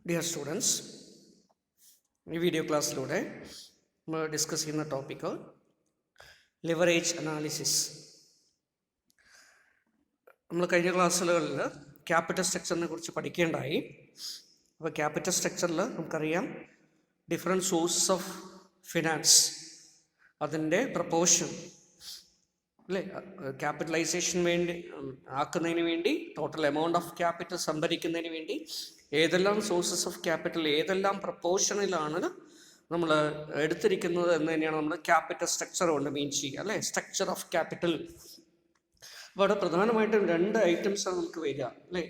Dear students, ഈ video ക്ലാസ്സിലൂടെ നമ്മൾ discuss ചെയ്യുന്ന ടോപ്പിക്ക് ലിവറേജ് അനാലിസിസ്. നമ്മൾ കഴിഞ്ഞ ക്ലാസ്സുകളിൽ ക്യാപിറ്റൽ സ്ട്രക്ചറിനെ കുറിച്ച് പഠിക്കേണ്ടായി. അപ്പോൾ ക്യാപിറ്റൽ സ്ട്രക്ചറിൽ നമുക്കറിയാം ഡിഫറെൻറ്റ് സോഴ്സസ് ഓഫ് ഫിനാൻസ്, അതിൻ്റെ പ്രപ്പോർഷൻ അല്ലേ, ക്യാപിറ്റലൈസേഷൻ വേണ്ടി ആക്കുന്നതിന് വേണ്ടി, ടോട്ടൽ എമൗണ്ട് ഓഫ് ക്യാപിറ്റൽ സംഭരിക്കുന്നതിന് വേണ്ടി ഏതെല്ലാം സോഴ്സസ് ഓഫ് ക്യാപിറ്റൽ ഏതെല്ലാം പ്രപ്പോർഷനിലാണ് നമ്മൾ എടുത്തിരിക്കുന്നത് എന്ന് തന്നെയാണ് നമ്മൾ ക്യാപിറ്റൽ സ്ട്രക്ചർ കൊണ്ട് മീൻ ചെയ്യുക അല്ലേ, സ്ട്രക്ചർ ഓഫ് ക്യാപിറ്റൽ. അപ്പോൾ അവിടെ പ്രധാനമായിട്ടും രണ്ട് ഐറ്റംസാണ് നമുക്ക് വരിക അല്ലേ,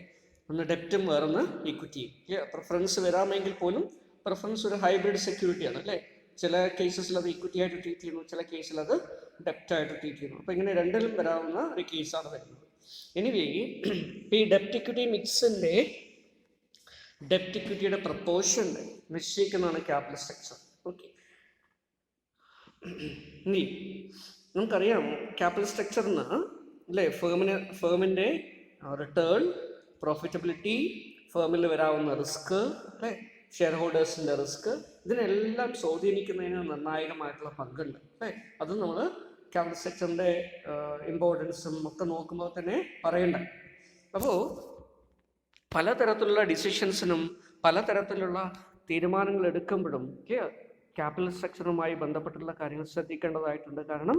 ഒന്ന് ഡെപ്റ്റും വേറൊന്ന് ഇക്വിറ്റിയും. പ്രിഫറൻസ് വരാമെങ്കിൽ പോലും പ്രിഫറൻസ് ഒരു ഹൈബ്രിഡ് സെക്യൂരിറ്റിയാണ് അല്ലേ. ചില കേസസിൽ അത് ഇക്വിറ്റി ആയിട്ട് ട്രീറ്റ് ചെയ്യുന്നു, ചില കേസിൽ അത് ഡെപ്റ്റായിട്ട് ട്രീറ്റ് ചെയ്യുന്നു. അപ്പോൾ ഇങ്ങനെ രണ്ടിലും വരാവുന്ന ഒരു കേസാണ് വരുന്നത്. എനിവേ ഈ ഡെപ്റ്റ് ഇക്വിറ്റി മിക്സിൻ്റെ ഡെപ്റ്റ് ഇക്വിറ്റിയുടെ പ്രപ്പോർഷൻ നിശ്ചയിക്കുന്നതാണ് ക്യാപിറ്റൽ സ്ട്രക്ചർ. ഓക്കെ, ഇനി നമുക്കറിയാം ക്യാപിറ്റൽ സ്ട്രക്ചറിന് അല്ലേ ഫേമിൻ്റെ റിട്ടേൺ, പ്രോഫിറ്റബിലിറ്റി, ഫേമിൽ വരാവുന്ന റിസ്ക് അല്ലേ, ഷെയർ ഹോൾഡേഴ്സിൻ്റെ റിസ്ക്, ഇതിനെല്ലാം സ്വാധീനിക്കുന്നതിന് നിർണായകമായിട്ടുള്ള പങ്കുണ്ട് അല്ലേ. അത് നമ്മൾ ക്യാപിറ്റൽ സ്ട്രക്ചറിൻ്റെ ഇമ്പോർട്ടൻസും ഒക്കെ നോക്കുമ്പോൾ തന്നെ പറയണ്ട. അപ്പോൾ പലതരത്തിലുള്ള ഡിസിഷൻസിനും പലതരത്തിലുള്ള തീരുമാനങ്ങൾ എടുക്കുമ്പോഴും ക്യാപിറ്റൽ സ്ട്രക്ചറുമായി ബന്ധപ്പെട്ടുള്ള കാര്യങ്ങൾ ശ്രദ്ധിക്കേണ്ടതായിട്ടുണ്ട്. കാരണം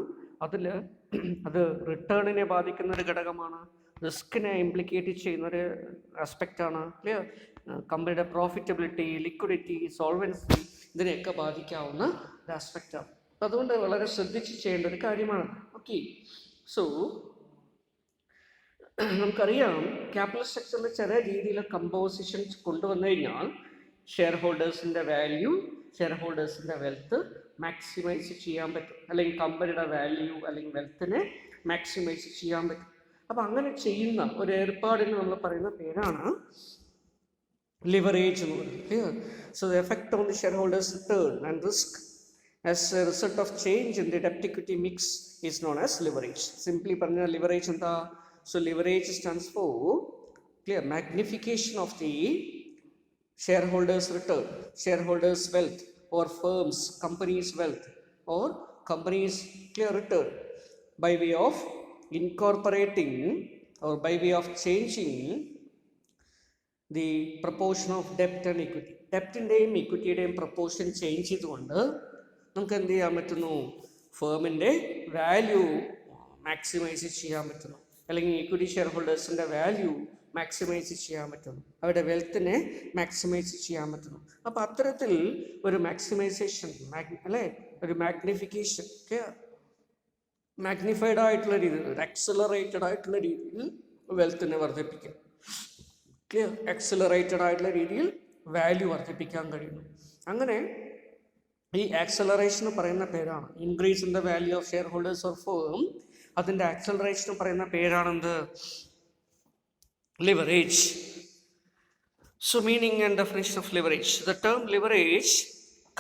അത് റിട്ടേണിനെ ബാധിക്കുന്ന ഒരു ഘടകമാണ്, റിസ്കിനെ ഇംപ്ലിക്കേറ്റ് ചെയ്യുന്നൊരു ആസ്പെക്റ്റാണ് അല്ലേ, കമ്പനിയുടെ പ്രോഫിറ്റബിലിറ്റി, ലിക്വിഡിറ്റി, സോൾവൻസി, ഇതിനെയൊക്കെ ബാധിക്കാവുന്ന ഒരു ആസ്പെക്റ്റാണ്. അതുകൊണ്ട് വളരെ ശ്രദ്ധിച്ച് ചെയ്യേണ്ട ഒരു കാര്യമാണ്. ഓക്കെ, സോ നമുക്കറിയാം ക്യാപിറ്റൽ സ്ട്രക്ചറിൽ ചില രീതിയിൽ കമ്പോസിഷൻസ് കൊണ്ടുവന്നു കഴിഞ്ഞാൽ ഷെയർ ഹോൾഡേഴ്സിൻ്റെ വാല്യൂ, ഷെയർ ഹോൾഡേഴ്സിൻ്റെ വെൽത്ത് മാക്സിമൈസ് ചെയ്യാൻ പറ്റും, അല്ലെങ്കിൽ കമ്പനിയുടെ വാല്യൂ അല്ലെങ്കിൽ വെൽത്തിനെ മാക്സിമൈസ് ചെയ്യാൻ പറ്റും. അപ്പം അങ്ങനെ ചെയ്യുന്ന ഒരു ഏർപ്പാടിന് നമ്മൾ പറയുന്ന പേരാണ് ലിവറേജ് എന്ന് പറയുന്നത്. So the effect on the share holders return and risk as a result of change in the debt equity mix is known as leverage. Simply പറഞ്ഞ leverage എന്താ? So leverage stands for magnification of the shareholders return, shareholders wealth, or firms, companies wealth, or companies return by way of incorporating or by way of changing the proportion of debt and equity. ഡെപ്റ്റിൻ്റെയും ഇക്വിറ്റിയുടെയും proportion change ചെയ്തുകൊണ്ട് നമുക്ക് എന്ത് ചെയ്യാൻ പറ്റുന്നു? ഫേമിൻ്റെ value maximize ചെയ്യാൻ പറ്റുന്നു, അല്ലെങ്കിൽ ഇക്വിറ്റി ഷെയർ ഹോൾഡേഴ്സിൻ്റെ വാല്യൂ മാക്സിമൈസ് ചെയ്യാൻ പറ്റുന്നു, അവരുടെ വെൽത്തിനെ മാക്സിമൈസ് ചെയ്യാൻ പറ്റുന്നു. അപ്പോൾ അത്തരത്തിൽ ഒരു മാക്സിമൈസേഷൻ അല്ലേ, ഒരു മാഗ്നിഫിക്കേഷൻ, മാഗ്നിഫൈഡ് ആയിട്ടുള്ള രീതിയിൽ, ഒരു ആക്സിലറേറ്റഡ് ആയിട്ടുള്ള രീതിയിൽ വെൽത്തിനെ വർദ്ധിപ്പിക്കാം, ആക്സിലറേറ്റഡ് ആയിട്ടുള്ള രീതിയിൽ വാല്യൂ വർദ്ധിപ്പിക്കാൻ കഴിയുന്നു. അങ്ങനെ ഈ ആക്സലറേഷൻ പറയുന്ന പേരാണ് increase in the value of share holders or firm. അതിൻ്റെ ആക്സലറേഷൻ പറയുന്ന പേരാണെന്ത്? Leverage. So meaning and definition of leverage. The term leverage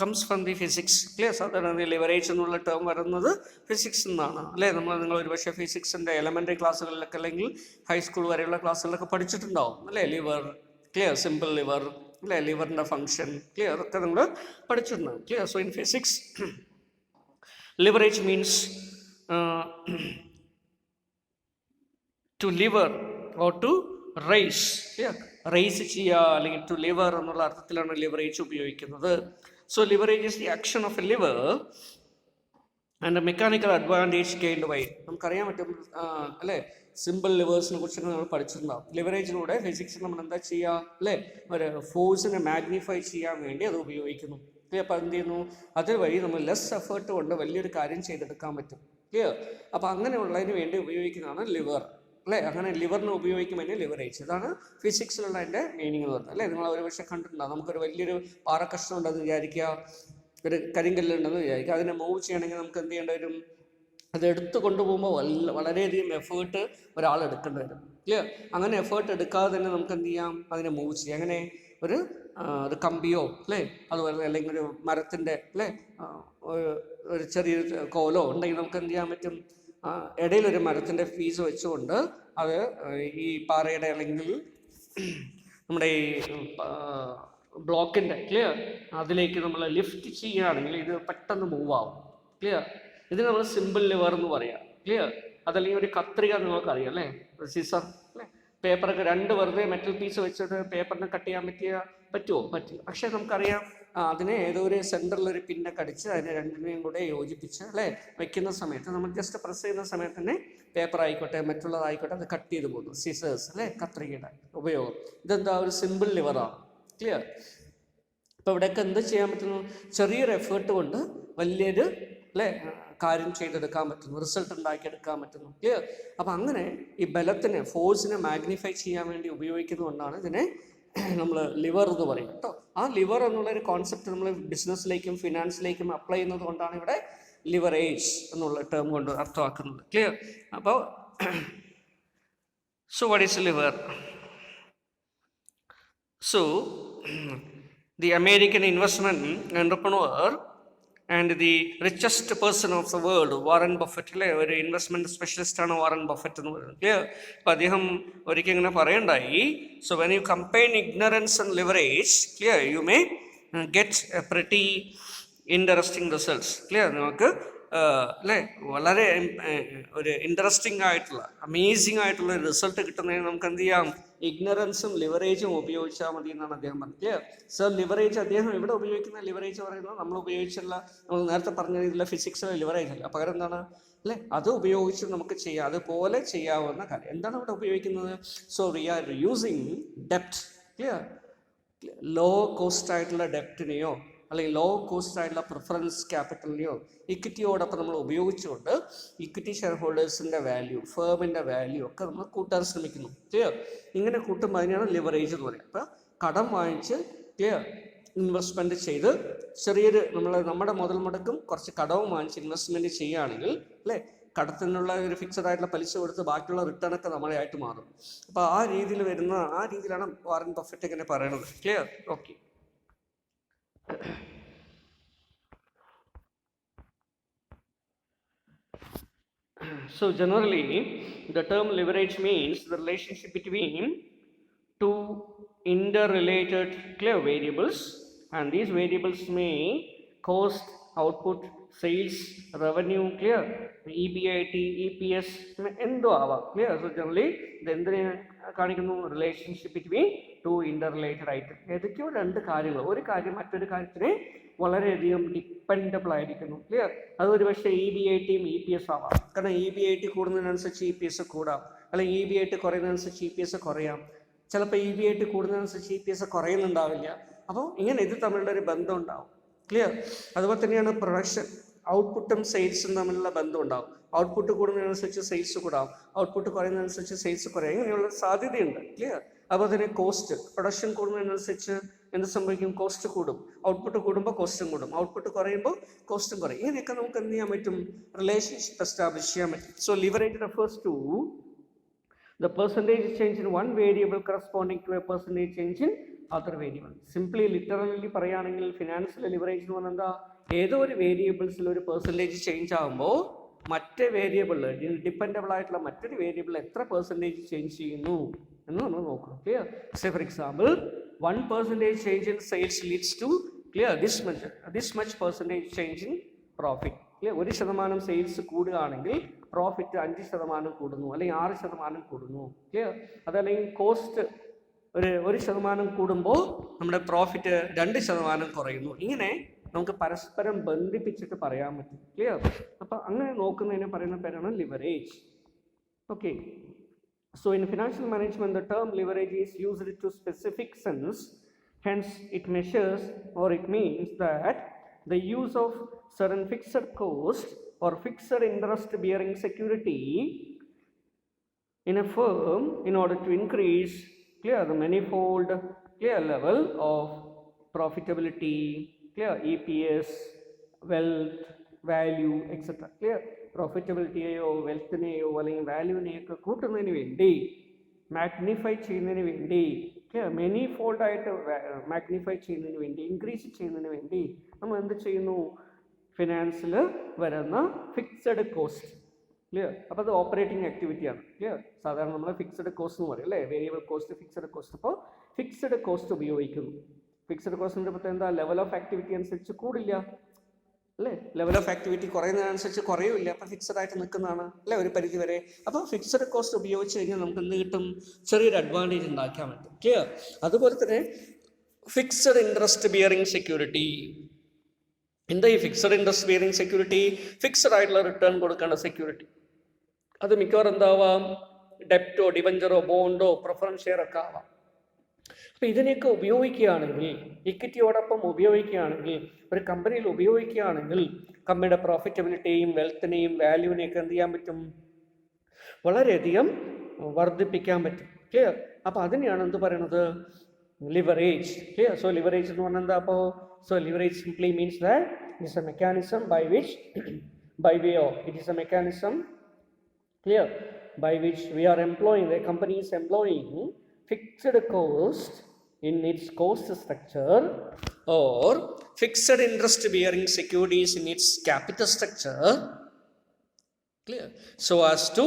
comes from the physics. Clear? സാധാരണ ലിവറേജ് എന്നുള്ള ടേം വരുന്നത് ഫിസിക്സ് എന്നാണ് അല്ലേ. നിങ്ങൾ ഒരുപക്ഷെ ഫിസിക്സിൻ്റെ എലമെൻ്ററി ക്ലാസ്സുകളിലൊക്കെ അല്ലെങ്കിൽ ഹൈസ്കൂൾ വരെയുള്ള ക്ലാസ്സുകളിലൊക്കെ പഠിച്ചിട്ടുണ്ടാവും അല്ലേ. ലിവർ, ക്ലിയർ, സിമ്പിൾ ലിവർ അല്ലേ, ലിവറിൻ്റെ ഫങ്ഷൻ, ക്ലിയർ, അതൊക്കെ നമ്മൾ പഠിച്ചിട്ടുണ്ടാകും. Clear? So in physics leverage means to lever or to rise. Clear? Rise ചെയ്യുക അല്ലെങ്കിൽ ടു ലിവർ എന്നുള്ള അർത്ഥത്തിലാണ് ലിവറേജ് ഉപയോഗിക്കുന്നത്. So leverage is the action of a lever and a mechanical advantage gained by. നമുക്കറിയാൻ പറ്റും അല്ലേ, സിമ്പിൾ ലിവേഴ്സിനെ കുറിച്ചൊക്കെ നമ്മൾ പഠിച്ചിട്ടുണ്ടാവും. ലിവറേജിലൂടെ ഫിസിക്സ് നമ്മൾ എന്താ ചെയ്യുക അല്ലേ, ഒരു ഫോഴ്സിനെ മാഗ്നിഫൈ ചെയ്യാൻ വേണ്ടി അത് ഉപയോഗിക്കുന്നു. ക്ലിയർ? അപ്പോൾ എന്ത് ചെയ്യുന്നു? അതുവഴി നമ്മൾ ലെസ് എഫേർട്ട് കൊണ്ട് വലിയൊരു കാര്യം ചെയ്തെടുക്കാൻ പറ്റും. ക്ലിയർ? അപ്പോൾ അങ്ങനെയുള്ളതിന് വേണ്ടി ഉപയോഗിക്കുന്നതാണ് ലിവർ അല്ലേ. അങ്ങനെ ലിവറിനെ ഉപയോഗിക്കുമ്പോൾ ലിവറേജ്. ഇതാണ് ഫിസിക്സിലുള്ള അതിൻ്റെ മീനിങ് എന്ന് പറഞ്ഞത് അല്ലേ. നിങ്ങൾ ഒരു പക്ഷേ കണ്ടിട്ടുണ്ടാകും, നമുക്കൊരു വലിയൊരു പാറക്കഷ്ണം ഉണ്ടെന്ന് വിചാരിക്കുക, ഒരു കരിങ്കല്ലുണ്ടെന്ന് വിചാരിക്കുക, അതിനെ മൂവ് ചെയ്യണമെങ്കിൽ നമുക്ക് എന്ത് ചെയ്യേണ്ടി വരും? അത് എടുത്തു കൊണ്ടുപോകുമ്പോൾ വളരെയധികം എഫേർട്ട് ഒരാൾ എടുക്കേണ്ടി വരും. ക്ലിയർ? അങ്ങനെ എഫേർട്ട് എടുക്കാതെ തന്നെ നമുക്ക് എന്ത് ചെയ്യാം? അതിനെ മൂവ് ചെയ്യാം. അങ്ങനെ ഒരു കമ്പിയോ അല്ലേ, അതുപോലെ അല്ലെങ്കിൽ ഒരു മരത്തിൻ്റെ അല്ലേ ഒരു ചെറിയൊരു കോലോ ഉണ്ടെങ്കിൽ നമുക്ക് എന്ത് ചെയ്യാൻ പറ്റും? ഇടയിലൊരു മരത്തിൻ്റെ പീസ് വെച്ചുകൊണ്ട് അത് ഈ പാറയുടെ അല്ലെങ്കിൽ നമ്മുടെ ഈ ബ്ലോക്കിൻ്റെ ക്ലിയർ അതിലേക്ക് നമ്മൾ ലിഫ്റ്റ് ചെയ്യുകയാണെങ്കിൽ ഇത് പെട്ടെന്ന് മൂവ് ആവും. ക്ലിയർ. ഇതിന് നമ്മൾ സിമ്പിൾ ലിവർ എന്ന് പറയാം. ക്ലിയർ. അതല്ലെങ്കിൽ ഒരു കത്രിക നിങ്ങൾക്കറിയാം അല്ലേ, സീസർ അല്ലേ. പേപ്പറൊക്കെ രണ്ട് വെറുതെ മെറ്റൽ പീസ് വെച്ചിട്ട് പേപ്പറിനെ കട്ട് ചെയ്യാൻ പറ്റുമോ? പറ്റില്ല. പക്ഷേ നമുക്കറിയാം അതിനെ ഏതോ ഒരു സെൻറ്ററിൽ ഒരു പിന്നൊക്കെ അടിച്ച് അതിനെ രണ്ടിനെയും കൂടെ യോജിപ്പിച്ച് അല്ലേ വെക്കുന്ന സമയത്ത് നമ്മൾ ജസ്റ്റ് പ്രസ് ചെയ്യുന്ന സമയത്ത് തന്നെ പേപ്പർ ആയിക്കോട്ടെ മറ്റുള്ളതായിക്കോട്ടെ അത് കട്ട് ചെയ്ത് പോകുന്നു. സീസേഴ്സ് അല്ലേ, കത്രികയുടെ ഉപയോഗം. ഇതെന്താ ഒരു സിമ്പിൾ ലിവറാണ്. ക്ലിയർ. അപ്പോൾ ഇവിടെയൊക്കെ എന്ത് ചെയ്യാൻ പറ്റുന്നു? ചെറിയൊരു എഫേർട്ട് കൊണ്ട് വലിയൊരു അല്ലേ കാര്യം ചെയ്തെടുക്കാൻ പറ്റുന്നു, റിസൾട്ട് ഉണ്ടാക്കിയെടുക്കാൻ പറ്റുന്നു. ക്ലിയർ. അപ്പം അങ്ങനെ ഈ ബലത്തിനെ ഫോഴ്സിനെ മാഗ്നിഫൈ ചെയ്യാൻ വേണ്ടി ഉപയോഗിക്കുന്നതുകൊണ്ടാണ് ഇതിനെ നമ്മൾ ലിവർ എന്ന് പറയും കേട്ടോ. ആ ലിവർ എന്നുള്ളൊരു കോൺസെപ്റ്റ് നമ്മൾ ബിസിനസ്സിലേക്കും ഫിനാൻസിലേക്കും അപ്ലൈ ചെയ്യുന്നത് കൊണ്ടാണ് ഇവിടെ ലിവറേജ് എന്നുള്ള ടേം കൊണ്ട് അർത്ഥമാക്കുന്നത്. ക്ലിയർ. അപ്പോൾ so what is liver? So the American investment entrepreneur and the richest person of the world, Warren Buffett അല്ലേ, ഒരു ഇൻവെസ്റ്റ്മെൻറ്റ് സ്പെഷ്യലിസ്റ്റാണ് വാറൻ ബഫറ്റ് എന്ന് പറയുന്നത്. ക്ലിയർ. അപ്പോൾ അദ്ദേഹം ഒരിക്കൽ ഇങ്ങനെ പറയണ്ടായി, so when you combine ignorance and leverage, clear, you may get a pretty interesting results. Clear. നമുക്ക് അല്ലേ വളരെ ഒരു ഇൻട്രസ്റ്റിംഗ് ആയിട്ടുള്ള അമേസിംഗ് ആയിട്ടുള്ള റിസൾട്ട് കിട്ടുന്നതിന് നമുക്ക് എന്ത് ചെയ്യാം? ഇഗ്നറൻസും ലിവറേജും ഉപയോഗിച്ചാൽ മതി എന്നാണ് അദ്ദേഹം പറഞ്ഞത്. സർ ലിവറേജ് അദ്ദേഹം ഇവിടെ ഉപയോഗിക്കുന്ന ലിവറേജ് പറയുന്നത് നമ്മൾ ഉപയോഗിച്ചുള്ള നമ്മൾ നേരത്തെ പറഞ്ഞ രീതിയിലുള്ള ഫിസിക്സിലെ ലിവറേജ് അല്ല, പകരം എന്താണ് അല്ലേ അത് ഉപയോഗിച്ച് നമുക്ക് ചെയ്യാം, അതുപോലെ ചെയ്യാവുന്ന കാര്യം. എന്താണ് ഇവിടെ ഉപയോഗിക്കുന്നത്? സോ വി ആർ യൂസിങ് ഡെപ്റ്റ്. ക്ലിയർ. ലോ കോസ്റ്റ് ആയിട്ടുള്ള ഡെപ്റ്റിനെയോ അല്ലെങ്കിൽ ലോ കോസ്റ്റ് ആയിട്ടുള്ള പ്രിഫറൻസ് ക്യാപിറ്റലിനെയോ ഇക്വിറ്റിയോടൊപ്പം നമ്മൾ ഉപയോഗിച്ചുകൊണ്ട് ഇക്വിറ്റി ഷെയർ ഹോൾഡേഴ്സിൻ്റെ വാല്യൂ, ഫേമിൻ്റെ വാല്യൂ ഒക്കെ നമ്മൾ കൂട്ടാൻ ശ്രമിക്കുന്നു. ക്ലിയർ. ഇങ്ങനെ കൂട്ടുമ്പോൾ അതിനാണ് ലിവറേജ് എന്ന് പറയുക. അപ്പോൾ കടം വാങ്ങിച്ച് ക്ലിയർ ഇൻവെസ്റ്റ്മെൻറ്റ് ചെയ്ത് ചെറിയൊരു നമ്മുടെ മുതൽ മുടക്കും കുറച്ച് കടവും വാങ്ങിച്ച് ഇൻവെസ്റ്റ്മെൻറ്റ് ചെയ്യുകയാണെങ്കിൽ അല്ലേ കടത്തിനുള്ള ഒരു ഫിക്സഡ് ആയിട്ടുള്ള പലിശ കൊടുത്ത് ബാക്കിയുള്ള റിട്ടേൺ ഒക്കെ നമ്മളെ ആയിട്ട് മാറും. അപ്പോൾ ആ രീതിയിലാണ് വാറൻ ബഫറ്റ് ഇങ്ങനെ പറയണത്. Clear. Okay. So generally the term leverage means the relationship between two interrelated clear variables, and these variables may cost, output, sales, revenue, clear, EBIT, EPS എന്തോ ആവാം. ക്ലിയർ. സോ ജനറലി ഇത് എന്തിനെ കാണിക്കുന്നു? Relationship between two interrelated ആയിട്ട് ഏതൊക്കെയോ രണ്ട് കാര്യങ്ങൾ, ഒരു കാര്യം മറ്റൊരു കാര്യത്തിനെ വളരെയധികം ഡിപ്പെൻഡബിൾ ആയിരിക്കുന്നു. ക്ലിയർ. അതൊരു പക്ഷേ EBITയും EPS ആവാം. കാരണം EBIT കൂടുന്നതിനനുസരിച്ച് EPS കൂടാം, അല്ലെങ്കിൽ EBIT കുറയുന്നതനുസരിച്ച് EPS കുറയാം. ചിലപ്പോൾ EBIT കൂടുന്നതനുസരിച്ച് EPS കുറയുന്നുണ്ടാവില്ല. അപ്പോൾ ഇങ്ങനെ ഇത് തമ്മിലുള്ള ഒരു ബന്ധം ഉണ്ടാവും. ക്ലിയർ. അതുപോലെ തന്നെയാണ് പ്രൊഡക്ഷൻ, ഔട്ട്പുട്ടും സെയിൽസും തമ്മിലുള്ള ബന്ധം ഉണ്ടാവും. ഔട്ട്പുട്ട് കൂടുന്നതിനനുസരിച്ച് സെയിൽസ് കൂടാം, ഔട്ട്പുട്ട് കുറയുന്നതനുസരിച്ച് സെയിൽസ് കുറയാം. ഇങ്ങനെയുള്ള സാധ്യതയുണ്ട്. ക്ലിയർ. അതുപോലെ തന്നെ കോസ്റ്റ്, പ്രൊഡക്ഷൻ കൂടുന്നതിനനുസരിച്ച് എന്ത് സംഭവിക്കും? കോസ്റ്റ് കൂടും. ഔട്ട്പുട്ട് കൂടുമ്പോൾ കോസ്റ്റും കൂടും, ഔട്ട്പുട്ട് കുറയുമ്പോൾ കോസ്റ്റും കുറയും. ഇങ്ങനെയൊക്കെ നമുക്ക് എന്ത് ചെയ്യാൻ പറ്റും? റിലേഷൻഷിപ്പ് എസ്റ്റാബ്ലിഷ് ചെയ്യാൻ പറ്റും. So leverage refers to the percentage change in one variable corresponding to a percentage change in other variable. Simply literally പറയുകയാണെങ്കിൽ ഫിനാൻസിലെ ലിവറേജ് എന്ന് പറഞ്ഞാൽ എന്താ? ഏതോ ഒരു വേരിയബിൾസിൽ ഒരു പെർസെൻറ്റേജ് ചേഞ്ച് ആകുമ്പോൾ മറ്റേ വേരിയബിളിൽ ഡിപ്പെൻഡബിൾ ആയിട്ടുള്ള മറ്റൊരു വേരിയബിൾ എത്ര പെർസെൻറ്റേജ് ചേഞ്ച് ചെയ്യുന്നു എന്ന് നമ്മൾ നോക്കണം. Clear. Say for example 1% change in sales leads to clear this much percentage change in profit. Clear. 1% sales കൂടുകയാണെങ്കിൽ പ്രോഫിറ്റ് 5% കൂടുന്നു, അല്ലെങ്കിൽ 6% കൂടുന്നു. ക്ലിയർ. അതല്ലെങ്കിൽ കോസ്റ്റ് 1% കൂടുമ്പോൾ നമ്മുടെ പ്രോഫിറ്റ് 2% കുറയുന്നു. ഇങ്ങനെ നമുക്ക് പരസ്പരം ബന്ധിപ്പിച്ചിട്ട് പറയാൻ പറ്റും. ക്ലിയർ. അപ്പം അങ്ങനെ നോക്കുന്നതിന് പറയുന്ന പേരാണ് leverage. Okay. So in financial management the term leverage is used to specific sense, hence it measures or it means that the use of certain fixed cost or fixed interest bearing security in a firm in order to increase clear the manifold clear level of profitability, clear EPS, wealth, value, etc. clear. പ്രോഫിറ്റബിലിറ്റിയെയോ വെൽത്തിനെയോ അല്ലെങ്കിൽ വാല്യൂവിനെയൊക്കെ കൂട്ടുന്നതിന് വേണ്ടി, magnify ചെയ്യുന്നതിന് വേണ്ടി, many ഫോൾഡായിട്ട് magnify ചെയ്യുന്നതിന് വേണ്ടി, increase ചെയ്യുന്നതിന് വേണ്ടി നമ്മൾ എന്ത് ചെയ്യുന്നു? ഫിനാൻസിൽ വരുന്ന ഫിക്സഡ് കോസ്റ്റ്. ക്ലിയർ. അപ്പോൾ അത് ഓപ്പറേറ്റിംഗ് ആക്ടിവിറ്റിയാണ്. ക്ലിയർ. സാധാരണ നമ്മൾ ഫിക്സഡ് കോസ്റ്റ് എന്ന് പറയും അല്ലേ, വേരിയബിൾ കോസ്റ്റ്, ഫിക്സഡ് കോസ്റ്റ്. അപ്പോൾ ഫിക്സഡ് കോസ്റ്റ് ഉപയോഗിക്കുന്നു ഫിക്സഡ് കോസ്റ്റിൻ്റെ പ്രത്യേകത എന്താ? ലെവൽ ഓഫ് ആക്ടിവിറ്റി അനുസരിച്ച് കൂടില്ല അല്ലേ, ലെവൽ ഓഫ് ആക്ടിവിറ്റി കുറയുന്നതിനനുസരിച്ച് കുറയുമില്ല, അപ്പം ഫിക്സഡ് ആയിട്ട് നിൽക്കുന്നതാണ് അല്ലേ ഒരു പരിധി വരെ. അപ്പോൾ ഫിക്സഡ് കോസ്റ്റ് ഉപയോഗിച്ച് കഴിഞ്ഞാൽ നമുക്ക് എന്ത് കിട്ടും? ചെറിയൊരു അഡ്വാൻറ്റേജ് ഉണ്ടാക്കാൻ പറ്റും. ക്ലിയർ? അതുപോലെ തന്നെ ഫിക്സഡ് ഇൻട്രസ്റ്റ് ബിയറിംഗ് സെക്യൂരിറ്റി. എന്താ ഈ fixed interest bearing security? Fixed ആയിട്ടുള്ള റിട്ടേൺ കൊടുക്കേണ്ട സെക്യൂരിറ്റി. അത് മിക്കവാറും എന്താവാം? ഡെപ്റ്റോ, ഡിബഞ്ചറോ, ബോണ്ടോ, പ്രിഫറൻസ് ഷെയർ ഒക്കെ ആവാം. അപ്പം ഇതിനെയൊക്കെ ഉപയോഗിക്കുകയാണെങ്കിൽ, ഇക്വിറ്റിയോടൊപ്പം ഉപയോഗിക്കുകയാണെങ്കിൽ, ഒരു കമ്പനിയിൽ ഉപയോഗിക്കുകയാണെങ്കിൽ കമ്പനിയുടെ പ്രോഫിറ്റബിലിറ്റിയെയും വെൽത്തിനെയും വാല്യൂവിനെയൊക്കെ എന്ത് ചെയ്യാൻ പറ്റും? വളരെയധികം വർദ്ധിപ്പിക്കാൻ പറ്റും. ക്ലിയർ? അപ്പോൾ അതിനെയാണ് എന്ത് പറയുന്നത്? ലിവറേജ്. ക്ലിയർ? സോ ലിവറേജ് എന്ന് പറഞ്ഞാൽ എന്താ? അപ്പോൾ so leverage simply means that it is a mechanism by which it is a mechanism, clear, by which we are employing, the company is employing fixed cost in its cost structure or fixed interest bearing securities in its capital structure, clear, so as to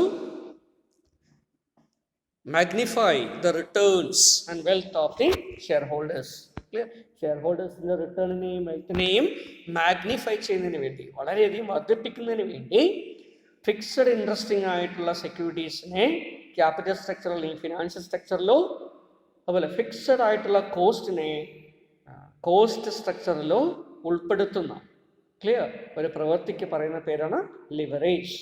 magnify the returns and wealth of the shareholders. Clear? ഷെയർഹോൾഡേഴ്സിൻ്റെ റിട്ടേണിനെയും വെൽത്തിനെയും magnify ചെയ്യുന്നതിന് വേണ്ടി, വളരെയധികം വർദ്ധിപ്പിക്കുന്നതിന് വേണ്ടി fixed interesting ആയിട്ടുള്ള സെക്യൂരിറ്റീസിനെ capital സ്ട്രക്ചറിൽ അല്ലെങ്കിൽ ഫിനാൻഷ്യൽ സ്ട്രക്ചറിലോ അതുപോലെ ഫിക്സഡ് ആയിട്ടുള്ള കോസ്റ്റിനെ കോസ്റ്റ് സ്ട്രക്ചറിലോ ഉൾപ്പെടുത്തുന്ന ക്ലിയർ ഒരു പ്രവൃത്തിക്ക് പറയുന്ന പേരാണ് leverage.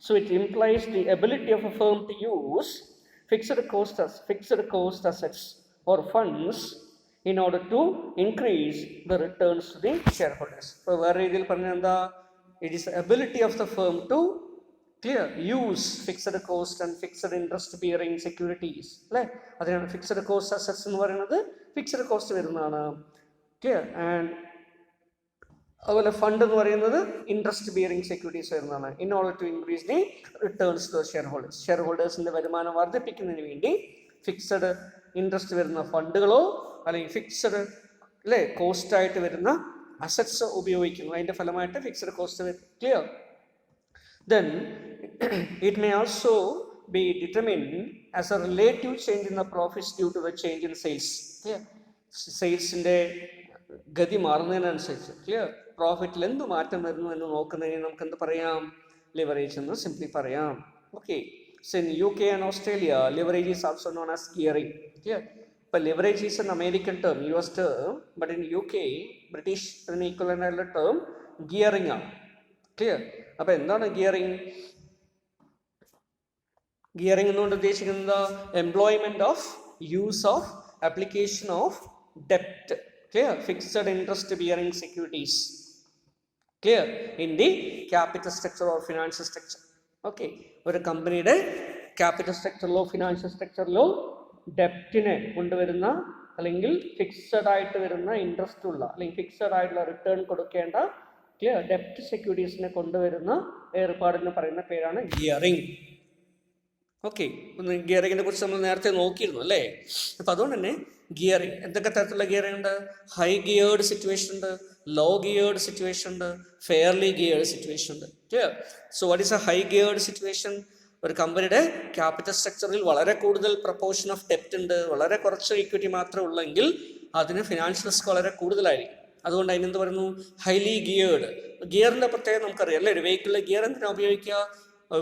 So it implies the ability of a firm to use fixed cost assets or funds in order to increase the returns to the shareholders. So വേറെ രീതിയിൽ പറഞ്ഞാൽ എന്താ? It is the ability of the firm to clear use fixed cost and fixed interest bearing securities അല്ലേ, അതിനാണ് fixed cost assets എന്ന് പറയുന്നത്. Fixed cost വരുന്നതാണ്. Clear? And അതുപോലെ ഫണ്ട് എന്ന് പറയുന്നത് ഇൻട്രസ്റ്റ് ബിയറിംഗ് സെക്യൂരിറ്റീസ് വരുന്നതാണ്. In order to increase the returns to shareholders. ഷെയർഹോൾഡേഴ്സിന്റെ വരുമാനം വർദ്ധിപ്പിക്കുന്നതിന് വേണ്ടി ഫിക്സഡ് ഇൻട്രസ്റ്റ് വരുന്ന ഫണ്ടുകളോ അല്ലെങ്കിൽ ഫിക്സഡ് അല്ലേ കോസ്റ്റായിട്ട് വരുന്ന അസറ്റ്സ് ഉപയോഗിക്കുന്നു. അതിൻ്റെ ഫലമായിട്ട് ഫിക്സഡ് കോസ്റ്റ് വരും. Clear? Then it may also be determined as a relative change in the profits due to the change in sales. Clear? സെയിൽസിൻ്റെ ഗതി മാറുന്നതിനനുസരിച്ച് ക്ലിയർ പ്രോഫിറ്റിൽ എന്ത് മാറ്റം വരുന്നു എന്ന് നോക്കുന്നതിന് നമുക്ക് എന്ത് പറയാം? ലിവറേജ് എന്ന് സിംപ്ലി പറയാം. Okay. So in UK and Australia, leverage is also known as gearing. Clear? But leverage is an American term, US term, but in UK, British an equivalent term, gearing ആണ്. Clear? അപ്പോൾ എന്താണ് gearing? Gearing എന്നുകൊണ്ട് ഉദ്ദേശിക്കുന്നത് employment of use of application of ഡെപ്റ്റ്. Clear? Fixed interest bearing securities. Clear? In the capital structure or financial structure. Okay. ഒരു കമ്പനിയുടെ capital സ്ട്രക്ചറിലോ financial സ്ട്രക്ചറിലോ ഡെപ്റ്റിനെ കൊണ്ടുവരുന്ന അല്ലെങ്കിൽ ഫിക്സഡ് ആയിട്ട് വരുന്ന ഇൻട്രസ്റ്റ് ഉള്ള അല്ലെങ്കിൽ ഫിക്സഡ് ആയിട്ടുള്ള റിട്ടേൺ കൊടുക്കേണ്ട ക്ലിയർ ഡെപ്റ്റ് സെക്യൂരിറ്റീസിനെ കൊണ്ടുവരുന്ന ഏർപ്പാടിന് പറയുന്ന പേരാണ് ഗിയറിംഗ്. ഓക്കെ. ഗിയറിങ്ങിനെ കുറിച്ച് നമ്മൾ നേരത്തെ നോക്കിയിരുന്നു അല്ലേ. അപ്പം അതുകൊണ്ട് തന്നെ ഗിയറിംഗ് എന്തൊക്കെ തരത്തിലുള്ള ഗിയറിംഗ് ഉണ്ട്? ഹൈ ഗിയേർഡ് സിറ്റുവേഷൻ ഉണ്ട്, ലോ ഗിയേർഡ് സിറ്റുവേഷൻ ഉണ്ട്, ഫെയർലി ഗിയേർഡ് സിറ്റുവേഷൻ ഉണ്ട്. Clear? So what is A high geared situation? ഒരു കമ്പനിയുടെ ക്യാപിറ്റൽ സ്ട്രക്ചറിൽ വളരെ കൂടുതൽ പ്രപ്പോർഷൻ ഓഫ് ഡെപ്റ്റ് ഉണ്ട്, വളരെ കുറച്ച് ഇക്വിറ്റി മാത്രമേ ഉള്ളെങ്കിൽ അതിന് ഫിനാൻഷ്യൽ റിസ്ക് വളരെ കൂടുതലായിരിക്കും. അതുകൊണ്ട് അതിനെന്ത് പറയുന്നു? Highly geared. ഗിയറിൻ്റെ പ്രത്യേകം നമുക്കറിയാം അല്ലേ. ഒരു വെഹിക്കിളിലെ ഗിയർ എന്തിനാണ് ഉപയോഗിക്കുക?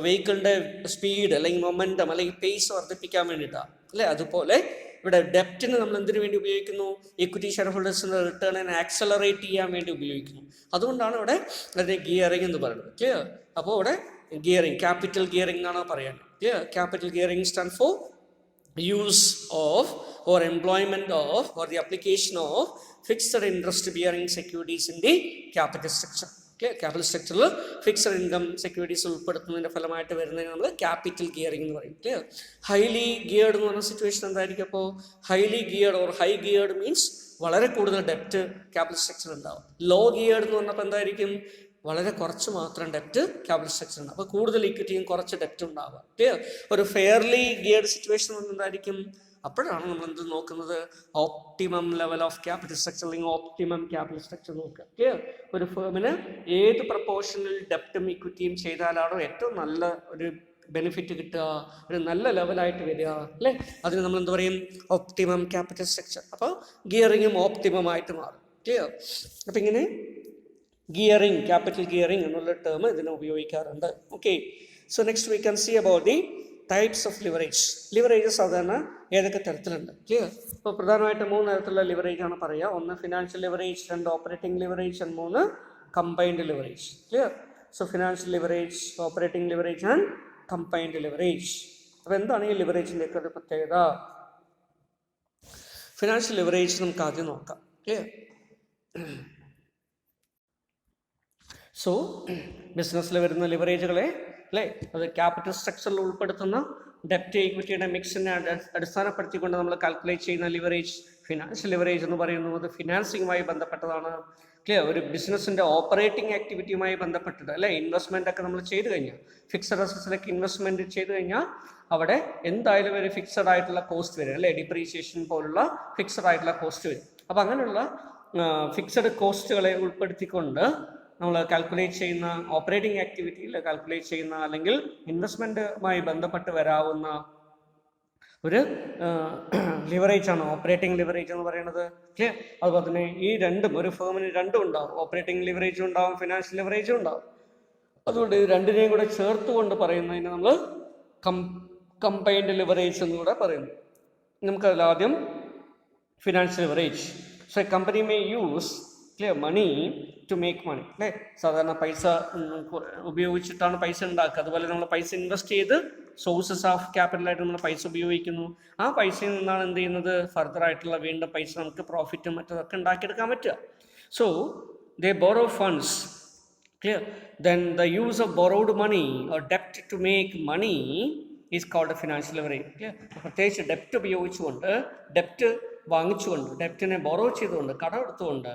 വെഹിക്കിളിൻ്റെ സ്പീഡ് അല്ലെങ്കിൽ മൊമെൻറ്റം അല്ലെങ്കിൽ പേസ് വർദ്ധിപ്പിക്കാൻ വേണ്ടിയിട്ടാണ് അല്ലേ. അതുപോലെ ഇവിടെ ഡെപ്റ്റിന് നമ്മൾ എന്തിനു വേണ്ടി ഉപയോഗിക്കുന്നു? ഇക്വിറ്റി ഷെയർ ഹോൾഡേഴ്സിൻ്റെ റിട്ടേണിനെ ആക്സലറേറ്റ് ചെയ്യാൻ വേണ്ടി ഉപയോഗിക്കുന്നു. അതുകൊണ്ടാണ് ഇവിടെ അതിനെ ഗിയറിംഗ് എന്ന് പറയുന്നത്. ക്ലിയർ? അപ്പോൾ ഇവിടെ ഗിയറിംഗ് ക്യാപിറ്റൽ ഗിയറിംഗ് എന്നാണ് പറയുന്നത്. Clear? Capital gearing stand for use of or employment of or the application of fixed interest bearing securities in the capital structure. Capital സ്ട്രക്ചറിൽ ഫിക്സഡ് ഇൻകം സെക്യൂരിറ്റീസ് ഉൾപ്പെടുത്തുന്നതിൻ്റെ ഫലമായിട്ട് വരുന്നതിന് നമ്മൾ ക്യാപിറ്റൽ ഗിയറിംഗ് എന്ന് പറയും. Clear? Highly geared എന്ന് പറഞ്ഞ situation എന്തായിരിക്കും? അപ്പോൾ highly geared or high geared means വളരെ കൂടുതൽ ഡെപ്റ്റ് ക്യാപിറ്റൽ സ്ട്രക്ചർ ഉണ്ടാവും. ലോ ഗിയേർഡ് എന്ന് പറഞ്ഞപ്പോൾ എന്തായിരിക്കും? വളരെ കുറച്ച് മാത്രം ഡെപ്റ്റ് ക്യാപിറ്റൽ സ്ട്രക്ചർ ഉണ്ട്. അപ്പോൾ കൂടുതൽ ഇക്വിറ്റിയും കുറച്ച് ഡെപ്റ്റ് ഉണ്ടാവുക. ക്ലിയർ? ഒരു ഫെയർലി ഗിയർഡ് സിറ്റുവേഷൻ എന്തായിരിക്കും? അപ്പോഴാണ് നമ്മൾ എന്ത് നോക്കുന്നത്? Optimum level of capital structure അല്ലെങ്കിൽ ഓപ്റ്റിമം ക്യാപിറ്റൽ സ്ട്രക്ചർ നോക്കുക. ക്ലിയർ? ഒരു ഫേമിന് ഏത് പ്രപ്പോർഷനിൽ ഡെപ്റ്റും ഇക്വിറ്റിയും ചെയ്താലാണോ ഏറ്റവും നല്ല ഒരു ബെനിഫിറ്റ് കിട്ടുക, ഒരു നല്ല ലെവലായിട്ട് വരിക അല്ലേ. അതിന് നമ്മൾ എന്ത് പറയും? Optimum capital structure. അപ്പോൾ ഗിയറിങ്ങും ഓപ്റ്റിമം ആയിട്ട് മാറും. ക്ലിയർ? അപ്പം ഇങ്ങനെ ഗിയറിങ്, ക്യാപിറ്റൽ ഗിയറിങ് എന്നുള്ള ടേം ഇതിന് ഉപയോഗിക്കാറുണ്ട്. Okay, so next we can see about the types of leverage. Leverage സാധാരണ ഏതൊക്കെ തരത്തിലുണ്ട്? ക്ലിയർ? അപ്പോൾ പ്രധാനമായിട്ട് 3 തരത്തിലുള്ള ലിവറേജ് ആണ് പറയുക. 1 financial leverage, 2 operating leverage, 3 combined leverage. Clear? So financial leverage, operating leverage and combined leverage. അപ്പോൾ എന്താണ് ഈ ലിവറേജിൻ്റെ ഒക്കെ ഒരു പ്രത്യേകത? ഫിനാൻഷ്യൽ ലിവറേജ് നമുക്ക് ആദ്യം നോക്കാം. ക്ലിയർ? സോ ബിസിനസ്സിൽ വരുന്ന ലിവറേജുകളെ അല്ലേ, അത് ക്യാപിറ്റൽ സ്ട്രക്ചറിൽ ഉൾപ്പെടുത്തുന്ന ഡെപ്റ്റ് ഇക്വിറ്റിയുടെ മിക്സിനെ അടിസ്ഥാനപ്പെടുത്തിക്കൊണ്ട് നമ്മൾ കാൽക്കുലേറ്റ് ചെയ്യുന്ന ലിവറേജ് ഫിനാൻഷ്യൽ ലിവറേജ് എന്ന് പറയുന്നത് ഫിനാൻസിങ്ങുമായി ബന്ധപ്പെട്ടതാണ്. ക്ലിയർ? ഒരു ബിസിനസ്സിൻ്റെ ഓപ്പറേറ്റിംഗ് ആക്ടിവിറ്റിയുമായി ബന്ധപ്പെട്ടത് അല്ലേ. ഇൻവെസ്റ്റ്മെൻ്റ് ഒക്കെ നമ്മൾ ചെയ്ത് കഴിഞ്ഞാൽ, ഫിക്സഡ് അസറ്റ്സിലേക്ക് ഇൻവെസ്റ്റ്മെൻറ്റ് ചെയ്ത് കഴിഞ്ഞാൽ അവിടെ എന്തായാലും ഒരു ഫിക്സഡ് ആയിട്ടുള്ള കോസ്റ്റ് വരും അല്ലേ. ഡിപ്രീസിയേഷൻ പോലുള്ള ഫിക്സഡ് ആയിട്ടുള്ള കോസ്റ്റ് വരും. അപ്പോൾ അങ്ങനെയുള്ള ഫിക്സഡ് കോസ്റ്റുകളെ ഉൾപ്പെടുത്തിക്കൊണ്ട് നമ്മൾ കാൽക്കുലേറ്റ് ചെയ്യുന്ന ഓപ്പറേറ്റിംഗ് ആക്ടിവിറ്റിയിൽ കാൽക്കുലേറ്റ് ചെയ്യുന്ന അല്ലെങ്കിൽ ഇൻവെസ്റ്റ്മെൻറ്റുമായി ബന്ധപ്പെട്ട് വരാവുന്ന ഒരു ലിവറേജ് ആണ് ഓപ്പറേറ്റിംഗ് ലിവറേജ് എന്ന് പറയുന്നത്. ക്ലിയർ? അതുപോലെ തന്നെ ഈ രണ്ടും, ഒരു ഫേമിന് രണ്ടും ഉണ്ടാവും. ഓപ്പറേറ്റിംഗ് ലിവറേജും ഉണ്ടാവും, ഫിനാൻഷ്യൽ ലിവറേജും ഉണ്ടാവും. അതുകൊണ്ട് രണ്ടിനെയും കൂടെ ചേർത്തുകൊണ്ട് പറയുന്നതിന് നമ്മൾ കമ്പൈൻഡ് ലിവറേജ് എന്ന് കൂടെ പറയുന്നു. നമുക്കതിൽ ആദ്യം financial leverage. So a company may use clear money to make money അല്ലേ. സാധാരണ പൈസ ഉപയോഗിച്ചിട്ടാണ് പൈസ ഉണ്ടാക്കുക. അതുപോലെ നമ്മൾ പൈസ ഇൻവെസ്റ്റ് ചെയ്ത് സോഴ്സസ് ഓഫ് ക്യാപിറ്റലായിട്ട് നമ്മൾ പൈസ ഉപയോഗിക്കുന്നു. ആ പൈസയിൽ നിന്നാണ് എന്ത് ചെയ്യുന്നത്? ഫർദർ ആയിട്ടുള്ള വീണ്ടും പൈസ നമുക്ക് പ്രോഫിറ്റും മറ്റതൊക്കെ ഉണ്ടാക്കിയെടുക്കാൻ പറ്റുക. So they borrow funds. Clear? Then the use of borrowed money or ഡെപ്റ്റ് to make money is called financial leverage. Clear? പ്രത്യേകിച്ച് ഡെപ്റ്റ് ഉപയോഗിച്ചുകൊണ്ട്, ഡെപ്റ്റ് വാങ്ങിച്ചുകൊണ്ട്, ഡെപ്റ്റിനെ ബോറോ ചെയ്തുകൊണ്ട്, കടമെടുത്തുകൊണ്ട്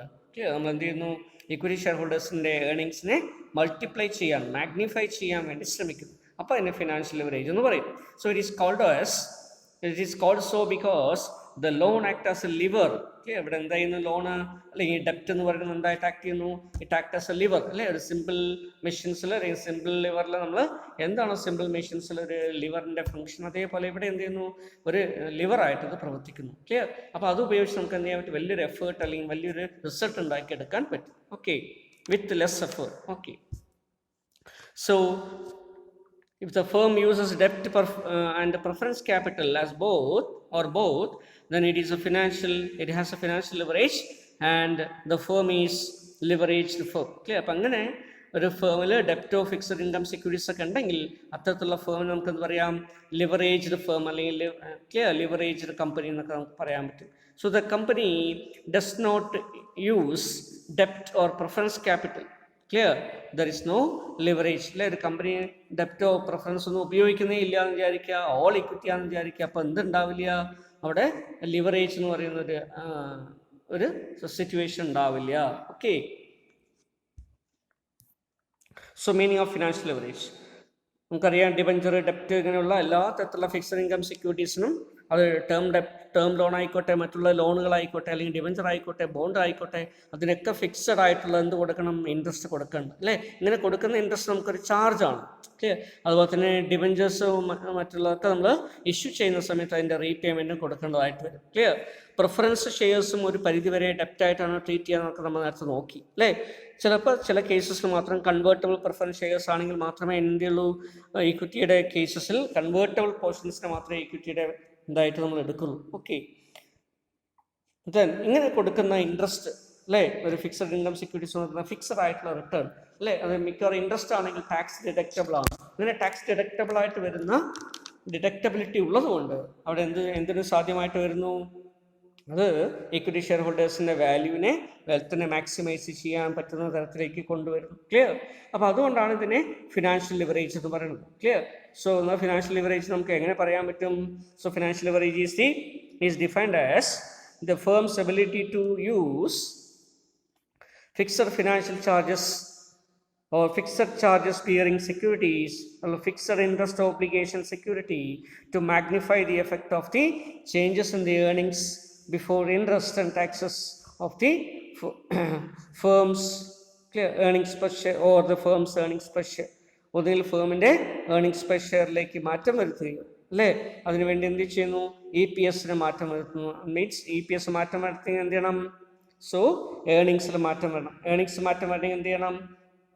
നമ്മൾ എന്ത് ചെയ്യുന്നു? ഇക്വിറ്റി ഷെയർ ഹോൾഡേഴ്സിൻ്റെ ഏർണിങ്സിനെ മൾട്ടിപ്ലൈ ചെയ്യാൻ, മാഗ്നിഫൈ ചെയ്യാൻ വേണ്ടി ശ്രമിക്കുന്നു. അപ്പോൾ അതിനെ ഫിനാൻഷ്യൽ ലിവറേജ് എന്ന് പറയും. So it is called so because the loan act as a lever. ഇവിടെ എന്താ ചെയ്യുന്നു? ലോണ് അല്ലെങ്കിൽ ഡെപ്റ്റ് എന്ന് പറയുന്നത് എന്തായിട്ട് ആക്ട് ചെയ്യുന്നു? It act as a liver അല്ലേ. ഒരു സിമ്പിൾ മെഷീൻസിൽ അല്ലെങ്കിൽ സിമ്പിൾ ലിവറിൽ നമ്മൾ എന്താണ് സിമ്പിൾ മെഷീൻസിൽ ഒരു ലിവറിൻ്റെ ഫംഗ്ഷൻ, അതേപോലെ ഇവിടെ എന്ത് ചെയ്യുന്നു? ഒരു ലിവറായിട്ട് ഇത് പ്രവർത്തിക്കുന്നു. ക്ലിയർ? അപ്പോൾ അത് ഉപയോഗിച്ച് നമുക്ക് എന്ത് ചെയ്യാൻ പറ്റും? വലിയൊരു എഫേർട്ട് അല്ലെങ്കിൽ വലിയൊരു റിസൾട്ട് ഉണ്ടാക്കിയെടുക്കാൻ പറ്റും. Okay, with less effort. Okay, so if the firm uses debt and preference capital as both, then it has a financial leverage and the firm is leveraged firm. Clear? അപ്പം അങ്ങനെ ഒരു ഫേമിൽ ഡെപ്റ്റോ fixed income securities ഒക്കെ ഉണ്ടെങ്കിൽ അത്തരത്തിലുള്ള ഫേമിന് നമുക്ക് എന്ത് പറയാം? ലിവറേജ്ഡ് ഫേം അല്ലെങ്കിൽ ലിവറേജ്ഡ് കമ്പനി എന്നൊക്കെ നമുക്ക് പറയാൻ പറ്റും. So the company does not use ഡെപ്റ്റ് or preference capital. Clear? There is no leverage അല്ലേ. ഒരു കമ്പനി ഡെപ്റ്റോ പ്രിഫറൻസ് ഒന്നും ഉപയോഗിക്കുന്നേ ഇല്ല എന്ന് വിചാരിക്കുക, ഓൾ ഇക്വിറ്റി ആണെന്ന് വിചാരിക്കുക. അപ്പോൾ എന്തുണ്ടാവില്ല? അവിടെ ലിവറേജ് എന്ന് പറയുന്ന ഒരു സിറ്റുവേഷൻ ഉണ്ടാവില്ല. Okay, so meaning of financial leverage നമുക്കറിയാം. ഡിബഞ്ചർ, ഡെപ്റ്റ്, ഇങ്ങനെയുള്ള എല്ലാ തരത്തിലുള്ള ഫിക്സഡ് ഇൻകം സെക്യൂരിറ്റീസിനും അത് ടേം ലോൺ ആയിക്കോട്ടെ, മറ്റുള്ള ലോണുകളായിക്കോട്ടെ, അല്ലെങ്കിൽ ഡിബഞ്ചർ ആയിക്കോട്ടെ, ബോണ്ട് ആയിക്കോട്ടെ, അതിനൊക്കെ ഫിക്സഡ് ആയിട്ടുള്ള എന്ത് കൊടുക്കണം? ഇൻട്രസ്റ്റ് കൊടുക്കണം അല്ലേ. ഇങ്ങനെ കൊടുക്കുന്ന ഇൻട്രസ്റ്റ് നമുക്കൊരു ചാർജാണ്. ഓക്കെ, അതുപോലെ തന്നെ ഡിബഞ്ചേഴ്സും മറ്റുള്ളതൊക്കെ നമ്മൾ ഇഷ്യൂ ചെയ്യുന്ന സമയത്ത് അതിൻ്റെ റീപേയ്മെൻറ്റും കൊടുക്കേണ്ടതായിട്ട് വരും. ക്ലിയർ? പ്രിഫറൻസ് ഷെയർസും ഒരു പരിധിവരെ ഡെപ്റ്റായിട്ടാണ് ട്രീറ്റ് ചെയ്യാന്നൊക്കെ നമ്മൾ നേരത്തെ നോക്കി അല്ലേ. ചിലപ്പോൾ ചില കേസസിൽ മാത്രം കൺവേർട്ടബിൾ പ്രിഫറൻസ് ഷെയർസ് ആണെങ്കിൽ മാത്രമേ എന്തുള്ളൂ, ഇക്വിറ്റിയുടെ കേസസിൽ കൺവേർട്ടബിൾ പോർഷൻസിനെ മാത്രമേ ഇക്വിറ്റിയുടെ ഇതായിട്ട് നമ്മൾ എടുക്കുള്ളൂ. ഓക്കെ, ദെൻ ഇങ്ങനെ കൊടുക്കുന്ന ഇൻട്രസ്റ്റ് അല്ലേ, ഒരു ഫിക്സഡ് ഇൻകം സെക്യൂരിറ്റീസ് കൊടുക്കുന്ന ഫിക്സഡ് ആയിട്ടുള്ള റിട്ടേൺ അല്ലേ, അത് മിക്കവാറും ഇൻട്രസ്റ്റ് ആണെങ്കിൽ ടാക്സ് ഡിഡക്റ്റബിൾ ആണ്. ഇങ്ങനെ ടാക്സ് ഡിഡക്റ്റബിൾ ആയിട്ട് വരുന്ന ഡിഡക്റ്റബിലിറ്റി ഉള്ളതുകൊണ്ട് അവിടെ എന്തിനു സാധ്യമായിട്ട് വരുന്നു? അത് ഇക്വിറ്റി ഷെയർ ഹോൾഡേഴ്സിൻ്റെ വാല്യൂവിനെ, വെൽത്തിനെ മാക്സിമൈസ് ചെയ്യാൻ പറ്റുന്ന തരത്തിലേക്ക് കൊണ്ടുവരുന്നു. ക്ലിയർ? അപ്പോൾ അതുകൊണ്ടാണ് ഇതിനെ ഫിനാൻഷ്യൽ ലിവറേജ് എന്ന് പറയുന്നത്. ക്ലിയർ? സോ എന്നാൽ ഫിനാൻഷ്യൽ ലിവറേജ് നമുക്ക് എങ്ങനെ പറയാൻ പറ്റും? So financial leverage is defined as the firm's ability to use fixed financial charges or fixed charges bearing securities or fixed interest obligation security to magnify the effect of the changes in the earnings before interest and taxes of the firm's earnings per share or the firm's earnings per share ഒന്നുകിൽ ഫേമിൻ്റെ earnings per ഷെയറിലേക്ക് മാറ്റം വരുത്തുകയോ അല്ലേ, അതിനുവേണ്ടി എന്ത് ചെയ്യുന്നു, EPS മാറ്റം വരുത്തുന്നു. Means EPS മാറ്റം വരുത്തിയെങ്കിൽ എന്ത് ചെയ്യണം, സോ ഏർണിങ്സിൽ മാറ്റം വരണം. ഏർണിങ്സ് മാറ്റം വരണമെങ്കിൽ എന്ത് ചെയ്യണം,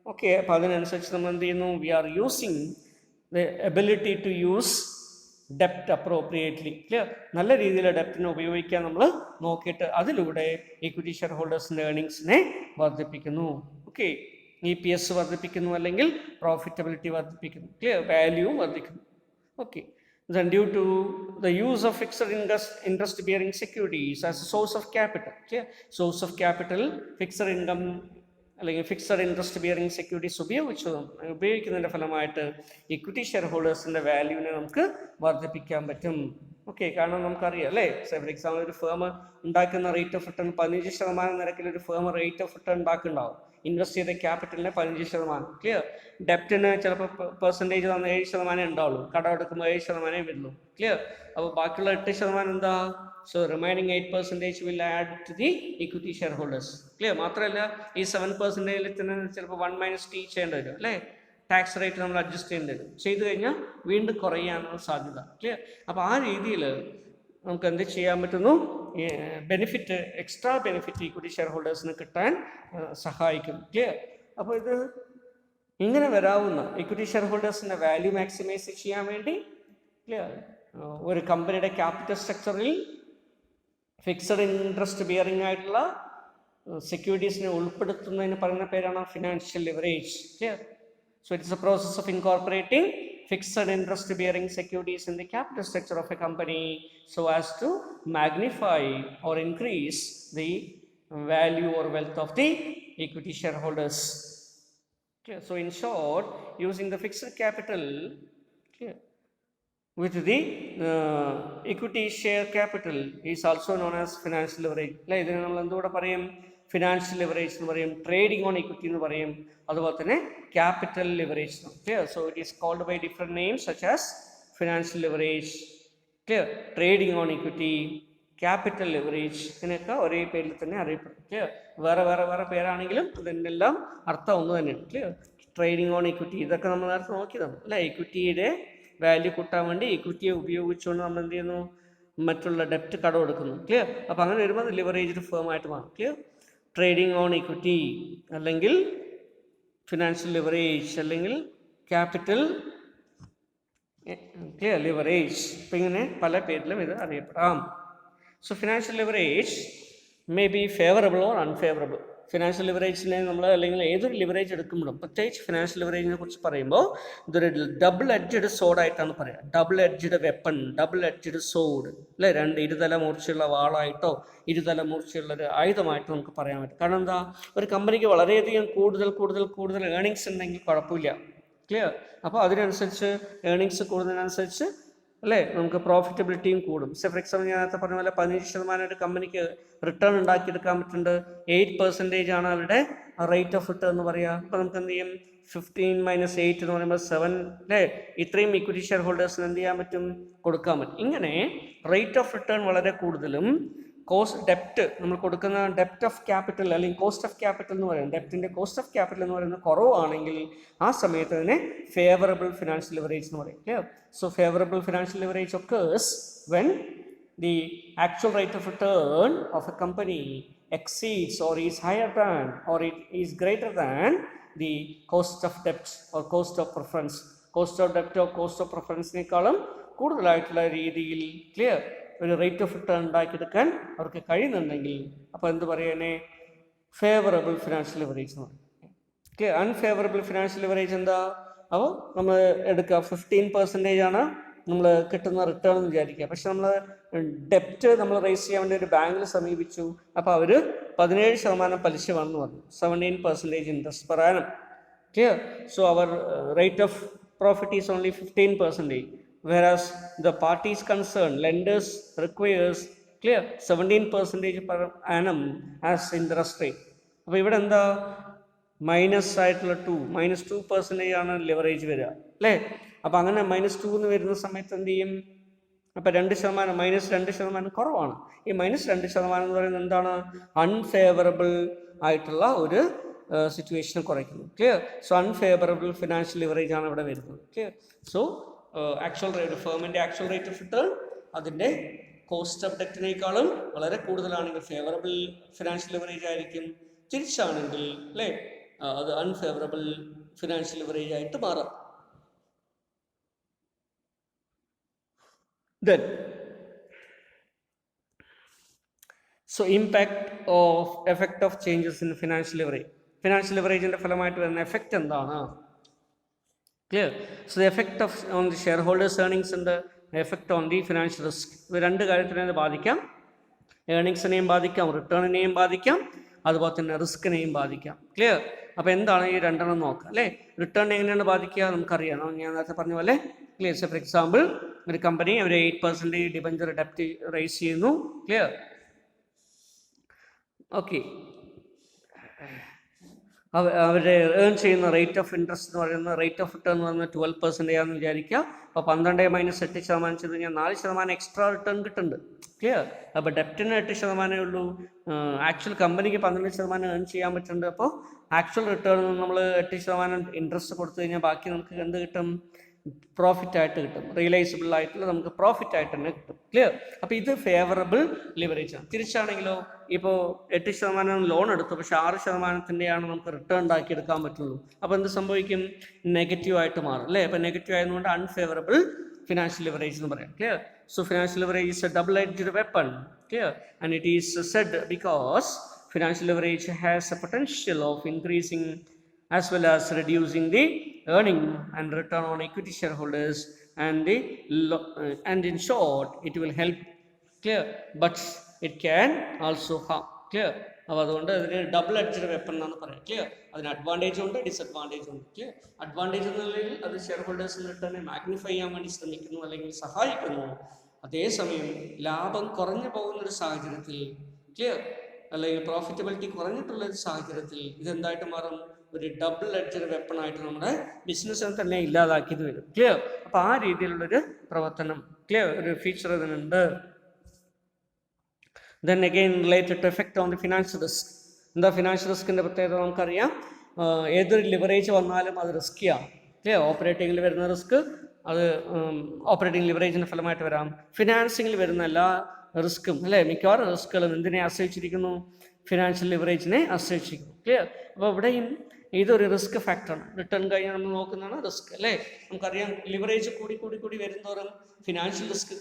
ഓക്കെ. അപ്പോൾ അതിനനുസരിച്ച് നമ്മൾ എന്ത് ചെയ്യുന്നു, we are using the ability to use ഡെപ്റ്റ് അപ്രോപ്രിയേറ്റ്ലി. ക്ലിയർ, നല്ല രീതിയിൽ ഡെപ്റ്റിനെ ഉപയോഗിക്കാൻ നമ്മൾ നോക്കിയിട്ട് അതിലൂടെ ഇക്വിറ്റി ഷെയർ ഹോൾഡേഴ്സിൻ്റെ ഏർണിങ്സിനെ വർദ്ധിപ്പിക്കുന്നു. ഓക്കെ, EPS വർദ്ധിപ്പിക്കുന്നു, അല്ലെങ്കിൽ പ്രോഫിറ്റബിലിറ്റി വർദ്ധിപ്പിക്കുന്നു. ക്ലിയർ, വാല്യൂവും വർദ്ധിക്കുന്നു. Okay, then due to the use of fixed interest bearing securities as a source of capital, clear, source of capital, fixed income അല്ലെങ്കിൽ ഫിക്സഡ് ഇൻട്രസ്റ്റ് ബിയറിംഗ് സെക്യൂരിറ്റീസ് ഉപയോഗിക്കുന്നതിൻ്റെ ഫലമായിട്ട് equity share ഹോൾഡേഴ്സിൻ്റെ വാല്യൂവിനെ നമുക്ക് വർദ്ധിപ്പിക്കാൻ പറ്റും. Okay, കാരണം നമുക്കറിയാം അല്ലേ, ഫോർ എക്സാമ്പിൾ ഒരു firm ഉണ്ടാക്കുന്ന റേറ്റ് ഓഫ് റിട്ടേൺ 15% നിരക്കിൽ ഒരു ഫേം റേറ്റ് ഓഫ് റിട്ടേൺ ഉണ്ടാക്കുന്നുണ്ടാവും. ഇൻവെസ്റ്റ് ചെയ്ത ക്യാപിറ്റലിന് 15%. ക്ലിയർ, ഡെപ്റ്റിന് ചിലപ്പോൾ പെർസെൻറ്റേജ് 7% ഉണ്ടാവുള്ളൂ, കടം എടുക്കുമ്പോൾ 7% വരുള്ളൂ. ക്ലിയർ, അപ്പോൾ ബാക്കിയുള്ള 8% എന്താ, so remaining 8% will add to the equity share holders. Clear, മാത്രമല്ല ഈ 7% തന്നെ ചിലപ്പോൾ 1-T ചെയ്യേണ്ടി വരും അല്ലേ, ടാക്സ് റേറ്റ് നമ്മൾ അഡ്ജസ്റ്റ് ചെയ്യേണ്ടി വരും. ചെയ്തു കഴിഞ്ഞാൽ വീണ്ടും കുറയാനുള്ള സാധ്യത. ക്ലിയർ, അപ്പോൾ ആ രീതിയിൽ നമുക്ക് എന്ത് ചെയ്യാൻ പറ്റുന്നു, benefit, extra benefit equity share ഹോൾഡേഴ്സിന് കിട്ടാൻ സഹായിക്കും. ക്ലിയർ, അപ്പോൾ ഇത് ഇങ്ങനെ വരാവുന്ന ഇക്വിറ്റി ഷെയർ ഹോൾഡേഴ്സിൻ്റെ വാല്യൂ മാക്സിമൈസ് ചെയ്യാൻ വേണ്ടി, ക്ലിയർ, ഒരു കമ്പനിയുടെ ക്യാപിറ്റൽ സ്ട്രക്ചറിൽ ഫിക്സഡ് ഇൻട്രസ്റ്റ് ബിയറിംഗ് ആയിട്ടുള്ള സെക്യൂരിറ്റീസിനെ ഉൾപ്പെടുത്തുന്നതിന് പറയുന്ന പേരാണ് financial leverage. Clear, so it's A process of incorporating fixed interest bearing securities in the capital structure of a company so as to magnify or increase the value or wealth of the equity shareholders. Okay, so in short, using the fixed capital, okay, with the equity share capital is also known as financial leverage. like idine nammal endu parayum, financial leverage എന്ന് പറയും, trading on equity എന്ന് പറയും, അതുപോലെ തന്നെ capital leverage. Clear, so it is called by different names such as financial leverage, clear, trading on equity, capital leverage, ഇതിനൊക്കെ ഒരേ പേരിൽ തന്നെ അറിയപ്പെടും. ക്ലിയർ, വേറെ വേറെ വേറെ പേരാണെങ്കിലും ഇതിനെല്ലാം അർത്ഥം ഒന്ന് തന്നെയാണ്. ക്ലിയർ, ട്രേഡിംഗ് ഓൺ ഇക്വിറ്റി ഇതൊക്കെ നമ്മൾ നേരത്തെ നോക്കിയതാണ് അല്ലേ, ഇക്വിറ്റിയുടെ വാല്യൂ കൂട്ടാൻ വേണ്ടി ഇക്വിറ്റിയെ ഉപയോഗിച്ചുകൊണ്ട് നമ്മൾ എന്ത് ചെയ്യുന്നു, മറ്റുള്ള ഡെപ്റ്റ് കടം എടുക്കുന്നു. ക്ലിയർ, അപ്പോൾ അങ്ങനെ വരുമ്പോൾ ലിവറേജ്ഡ് ഫേം ആയിട്ട് മാറും. ക്ലിയർ, ട്രേഡിംഗ് ഓൺ ഇക്വിറ്റി അല്ലെങ്കിൽ ഫിനാൻഷ്യൽ ലിവറേജ് അല്ലെങ്കിൽ ക്യാപിറ്റൽ ക്ലിയർ ലിവറേജ്, ഇപ്പം ഇങ്ങനെ പല പേരിലും ഇത് അറിയപ്പെടാം. So financial leverage may be favourable or unfavourable. Financial ലിവറേജിനെ നമ്മൾ അല്ലെങ്കിൽ ഏതൊരു ലിവറേജ് എടുക്കുമ്പോഴും പ്രത്യേകിച്ച് ഫിനാൻഷ്യൽ ലിവറേജിനെ കുറിച്ച് പറയുമ്പോൾ ഇതൊരു ഡബിൾ എഡ്ജഡ് സോഡായിട്ടാണ് പറയുക. Double edged weapon, double edged sword അല്ലേ, രണ്ട് ഇരുതല മൂർച്ചയുള്ള വാളായിട്ടോ ഇരുതല മൂർച്ചയുള്ളൊരു ആയുധമായിട്ടോ നമുക്ക് പറയാൻ പറ്റും. കാരണം എന്താ, ഒരു കമ്പനിക്ക് വളരെയധികം കൂടുതൽ ഏർണിങ്സ് ഉണ്ടെങ്കിൽ കുഴപ്പമില്ല. ക്ലിയർ, അപ്പോൾ അതിനനുസരിച്ച് ഏർണിങ്സ് കൂടുന്നതിനനുസരിച്ച് അല്ലേ നമുക്ക് പ്രോഫിറ്റബിലിറ്റിയും കൂടും. ഫോർ എക്സാമ്പിൾ ഞാൻ നേരത്തെ പറഞ്ഞ പോലെ 15% ഒരു കമ്പനിക്ക് റിട്ടേൺ ഉണ്ടാക്കിയെടുക്കാൻ പറ്റുന്നുണ്ട്. 8% ആണ് അവരുടെ റേറ്റ് ഓഫ് റിട്ടേൺ എന്ന് പറയുക. അപ്പോൾ നമുക്ക് എന്ത് ചെയ്യും, 15 - 8 എന്ന് പറയുമ്പോൾ 7 അല്ലേ, ഇത്രയും ഇക്വിറ്റി ഷെയർ ഹോൾഡേഴ്സിന് എന്ത് ചെയ്യാൻ പറ്റും, കൊടുക്കാൻ പറ്റും. ഇങ്ങനെ റേറ്റ് ഓഫ് റിട്ടേൺ വളരെ കൂടുതലും ഡെപ്റ്റ് നമ്മൾ കൊടുക്കുന്ന ഡെപ്റ്റ് ഓഫ് ക്യാപിറ്റൽ അല്ലെങ്കിൽ കോസ്റ്റ് ഓഫ് ക്യാപിറ്റൽ എന്ന് പറയുന്നത്, ഡെപ്റ്റിൻ്റെ കോസ്റ്റ് ഓഫ് ക്യാപിറ്റൽ എന്ന് പറയുന്നത് കുറവാണെങ്കിൽ ആ സമയത്ത് അതിനെ ഫേവറബിൾ ഫിനാൻഷ്യൽ ലിവറേജ് എന്ന് പറയും. Clear, so favourable financial leverage occurs when the actual rate of return of a company exceeds or is higher than or it is greater than the cost of debt or cost of preference. Cost of ഡെപ്റ്റ് or cost of പ്രിഫറൻസിനേക്കാളും കൂടുതലായിട്ടുള്ള രീതിയിൽ clear ഒരു rate of return ഉണ്ടാക്കിയെടുക്കാൻ അവർക്ക് കഴിയുന്നുണ്ടെങ്കിൽ അപ്പോൾ എന്ത് പറയാനേ, ഫേവറബിൾ ഫിനാൻഷ്യൽ ലിവറേജ് എന്ന് പറയും. ഓക്കെ, അൺഫേവറബിൾ ഫിനാൻഷ്യൽ ലിവറേജ് എന്താ, അപ്പോൾ നമ്മൾ എടുക്കുക 15% ആണ് നമ്മൾ കിട്ടുന്ന റിട്ടേൺ എന്ന് വിചാരിക്കുക. പക്ഷെ നമ്മൾ ഡെപ്റ്റ് നമ്മൾ റേസ് ചെയ്യാൻ വേണ്ടി ഒരു ബാങ്കിൽ സമീപിച്ചു, അപ്പോൾ അവർ 17% പലിശ വന്നു പറഞ്ഞു, 17% interest per annum. Clear, so hour rate of profit is only 15%, whereas the parties concerned, lenders requires clear 17% per annum as interest rate. അപ്പോൾ ഇവിടെ എന്താ, മൈനസ് ആയിട്ടുള്ള -2% ആണ് ലിവറേജ് വരിക അല്ലേ. അപ്പോൾ അങ്ങനെ -2 എന്ന് വരുന്ന സമയത്ത് എന്ത് ചെയ്യും, അപ്പോൾ -2% കുറവാണ്. ഈ -2% എന്ന് പറയുന്നത് എന്താണ്, അൺഫേവറബിൾ ആയിട്ടുള്ള ഒരു സിറ്റുവേഷൻ കുറയ്ക്കുന്നു. Clear? So unfavourable financial leverage ആണ് ഇവിടെ വരുന്നത്. ക്ലിയർ? സോ ആക്ച്വൽ റേറ്റ്, ഫേമിൻ്റെ ആക്ച്വൽ റേറ്റ് ഓഫ് റിട്ടേൺ അതിൻ്റെ കോസ്റ്റ് ഓഫ് ഡെറ്റിനേക്കാളും വളരെ കൂടുതലാണെങ്കിൽ ഫേവറബിൾ ഫിനാൻഷ്യൽ ലിവറേജ് ആയിരിക്കും. തിരിച്ചാണെങ്കിൽ അല്ലേ അത് അൺഫേവറബിൾ ഫിനാൻഷ്യൽ ലിവറേജ് ആയിട്ട് മാറാം. Then, so impact of effect of changes in financial leverage. Financial leverage ന്റെ ഫലമായിട്ട് വരുന്ന എഫക്റ്റ് എന്താണ്? Clear? So the effect of on the share holders earnings ഉണ്ട്, effect on the financial risk. ഇത് രണ്ട് കാര്യത്തിനെ ബാധിക്കാം. ഏർണിങ്സിനെയും ബാധിക്കാം, റിട്ടേണിനെയും ബാധിക്കാം, അതുപോലെ തന്നെ റിസ്കിനെയും ബാധിക്കാം. ക്ലിയർ? അപ്പോൾ എന്താണ് ഈ രണ്ടെണ്ണം നോക്കുക അല്ലേ? റിട്ടേൺ എങ്ങനെയാണ് ബാധിക്കുക നമുക്കറിയാം. ഞാൻ നേരത്തെ പറഞ്ഞ പോലെ ക്ലിയർ? സോ ഫോർ എക്സാമ്പിൾ ഒരു കമ്പനി അവർ 8% ഡിബഞ്ചർ ഡെപ്റ്റ് റൈസ് ചെയ്യുന്നു. ക്ലിയർ? ഓക്കെ, അവരുടെ ഏൺ ചെയ്യുന്ന റേറ്റ് ഓഫ് ഇൻട്രസ്റ്റ് എന്ന് പറയുന്നത് റേറ്റ് ഓഫ് റിട്ടേൺ എന്ന് പറയുന്നത് 12% ആണെന്ന് വിചാരിക്കുക. അപ്പോൾ 12 - 8% ചെയ്ത് കഴിഞ്ഞാൽ 4% എക്സ്ട്രാ റിട്ടേൺ കിട്ടുന്നുണ്ട്. ക്ലിയർ? അപ്പോൾ ഡെപ്റ്റിന് 8% ഉള്ളൂ, ആക്ച്വൽ കമ്പനിക്ക് 12% ഏൺ ചെയ്യാൻ പറ്റുന്നുണ്ട്. അപ്പോൾ ആക്ച്വൽ റിട്ടേൺ നമ്മൾ 8% ഇൻട്രസ്റ്റ് കൊടുത്തു കഴിഞ്ഞാൽ ബാക്കി നമുക്ക് എന്ത് കിട്ടും? പ്രോഫിറ്റ് ആയിട്ട് കിട്ടും. റിയലൈസബിൾ ആയിട്ടുള്ള നമുക്ക് പ്രോഫിറ്റ് ആയിട്ട് തന്നെ കിട്ടും. ക്ലിയർ? അപ്പോൾ ഇത് ഫേവറബിൾ ലിവറേജ് ആണ്. തിരിച്ചാണെങ്കിലോ ഇപ്പോൾ 8% ലോൺ എടുത്തു, പക്ഷേ 6%-ാണ് നമുക്ക് റിട്ടേൺ ഉണ്ടാക്കി എടുക്കാൻ പറ്റുള്ളൂ. അപ്പോൾ എന്ത് സംഭവിക്കും? നെഗറ്റീവ് ആയിട്ട് മാറും അല്ലേ? അപ്പോൾ നെഗറ്റീവ് ആയതുകൊണ്ട് അൺഫേവറബിൾ ഫിനാൻഷ്യൽ ലിവറേജ് എന്ന് പറയാം. Clear? So financial leverage is a double edged weapon. Clear? And it is said because financial leverage has a potential of increasing as well as reducing the earning and return on equity shareholders and in short it will help. Clear? But it can also harm. Clear? അപ്പോൾ അതുകൊണ്ട് അതിന് double edged weapon എന്നാണ് പറയുക. Clear? അതിന് advantage ഉണ്ട്, disadvantage ഉണ്ട്. Clear? Advantage എന്ന നിലയിൽ അത് ഷെയർ ഹോൾഡേഴ്സിന് റിട്ടേണിനെ മാഗ്നിഫൈ ചെയ്യാൻ വേണ്ടി ശ്രമിക്കുന്നു അല്ലെങ്കിൽ സഹായിക്കുന്നു. അതേസമയം ലാഭം കുറഞ്ഞു പോകുന്നൊരു സാഹചര്യത്തിൽ, ക്ലിയർ, അല്ലെങ്കിൽ പ്രോഫിറ്റബിലിറ്റി കുറഞ്ഞിട്ടുള്ള ഒരു സാഹചര്യത്തിൽ ഇതെന്തായിട്ട് മാറും? ഒരു ഡബിൾ എഡ്ജ്ഡ് വെപ്പണായിട്ട് നമ്മുടെ ബിസിനസ്സിനെ തന്നെ ഇല്ലാതാക്കിയത് വരും. ക്ലിയർ? അപ്പോൾ ആ രീതിയിലുള്ളൊരു പ്രവർത്തനം, ക്ലിയർ, ഒരു ഫീച്ചർ ഇതിനുണ്ട്. Then again related to effect on the financial risk. എന്താ ഫിനാൻഷ്യൽ റിസ്കിൻ്റെ പ്രത്യേകത നമുക്കറിയാം. ഏതൊരു ലിവറേജ് വന്നാലും അത് റിസ്ക്കിയാണ്. ക്ലിയർ? ഓപ്പറേറ്റിങ്ങിൽ വരുന്ന റിസ്ക് അത് ഓപ്പറേറ്റിംഗ് ലിവറേജിൻ്റെ ഫലമായിട്ട് വരാം. ഫിനാൻസിങ്ങിൽ വരുന്ന എല്ലാ റിസ്ക്കും അല്ലേ, മിക്കവാറും റിസ്ക്കുകളും എന്തിനെ ആശ്രയിച്ചിരിക്കുന്നു? ഫിനാൻഷ്യൽ ലിവറേജിനെ ആശ്രയിച്ചിരിക്കുന്നു. ക്ലിയർ? അപ്പോൾ ഇവിടെയും ഇതൊരു റിസ്ക് ഫാക്ടറാണ്. റിട്ടേൺ കഴിഞ്ഞാൽ നമ്മൾ നോക്കുന്നതാണ് റിസ്ക് അല്ലേ? നമുക്കറിയാം ലിവറേജ് കൂടി വരുന്നതോറും ഫിനാൻഷ്യൽ റിസ്ക്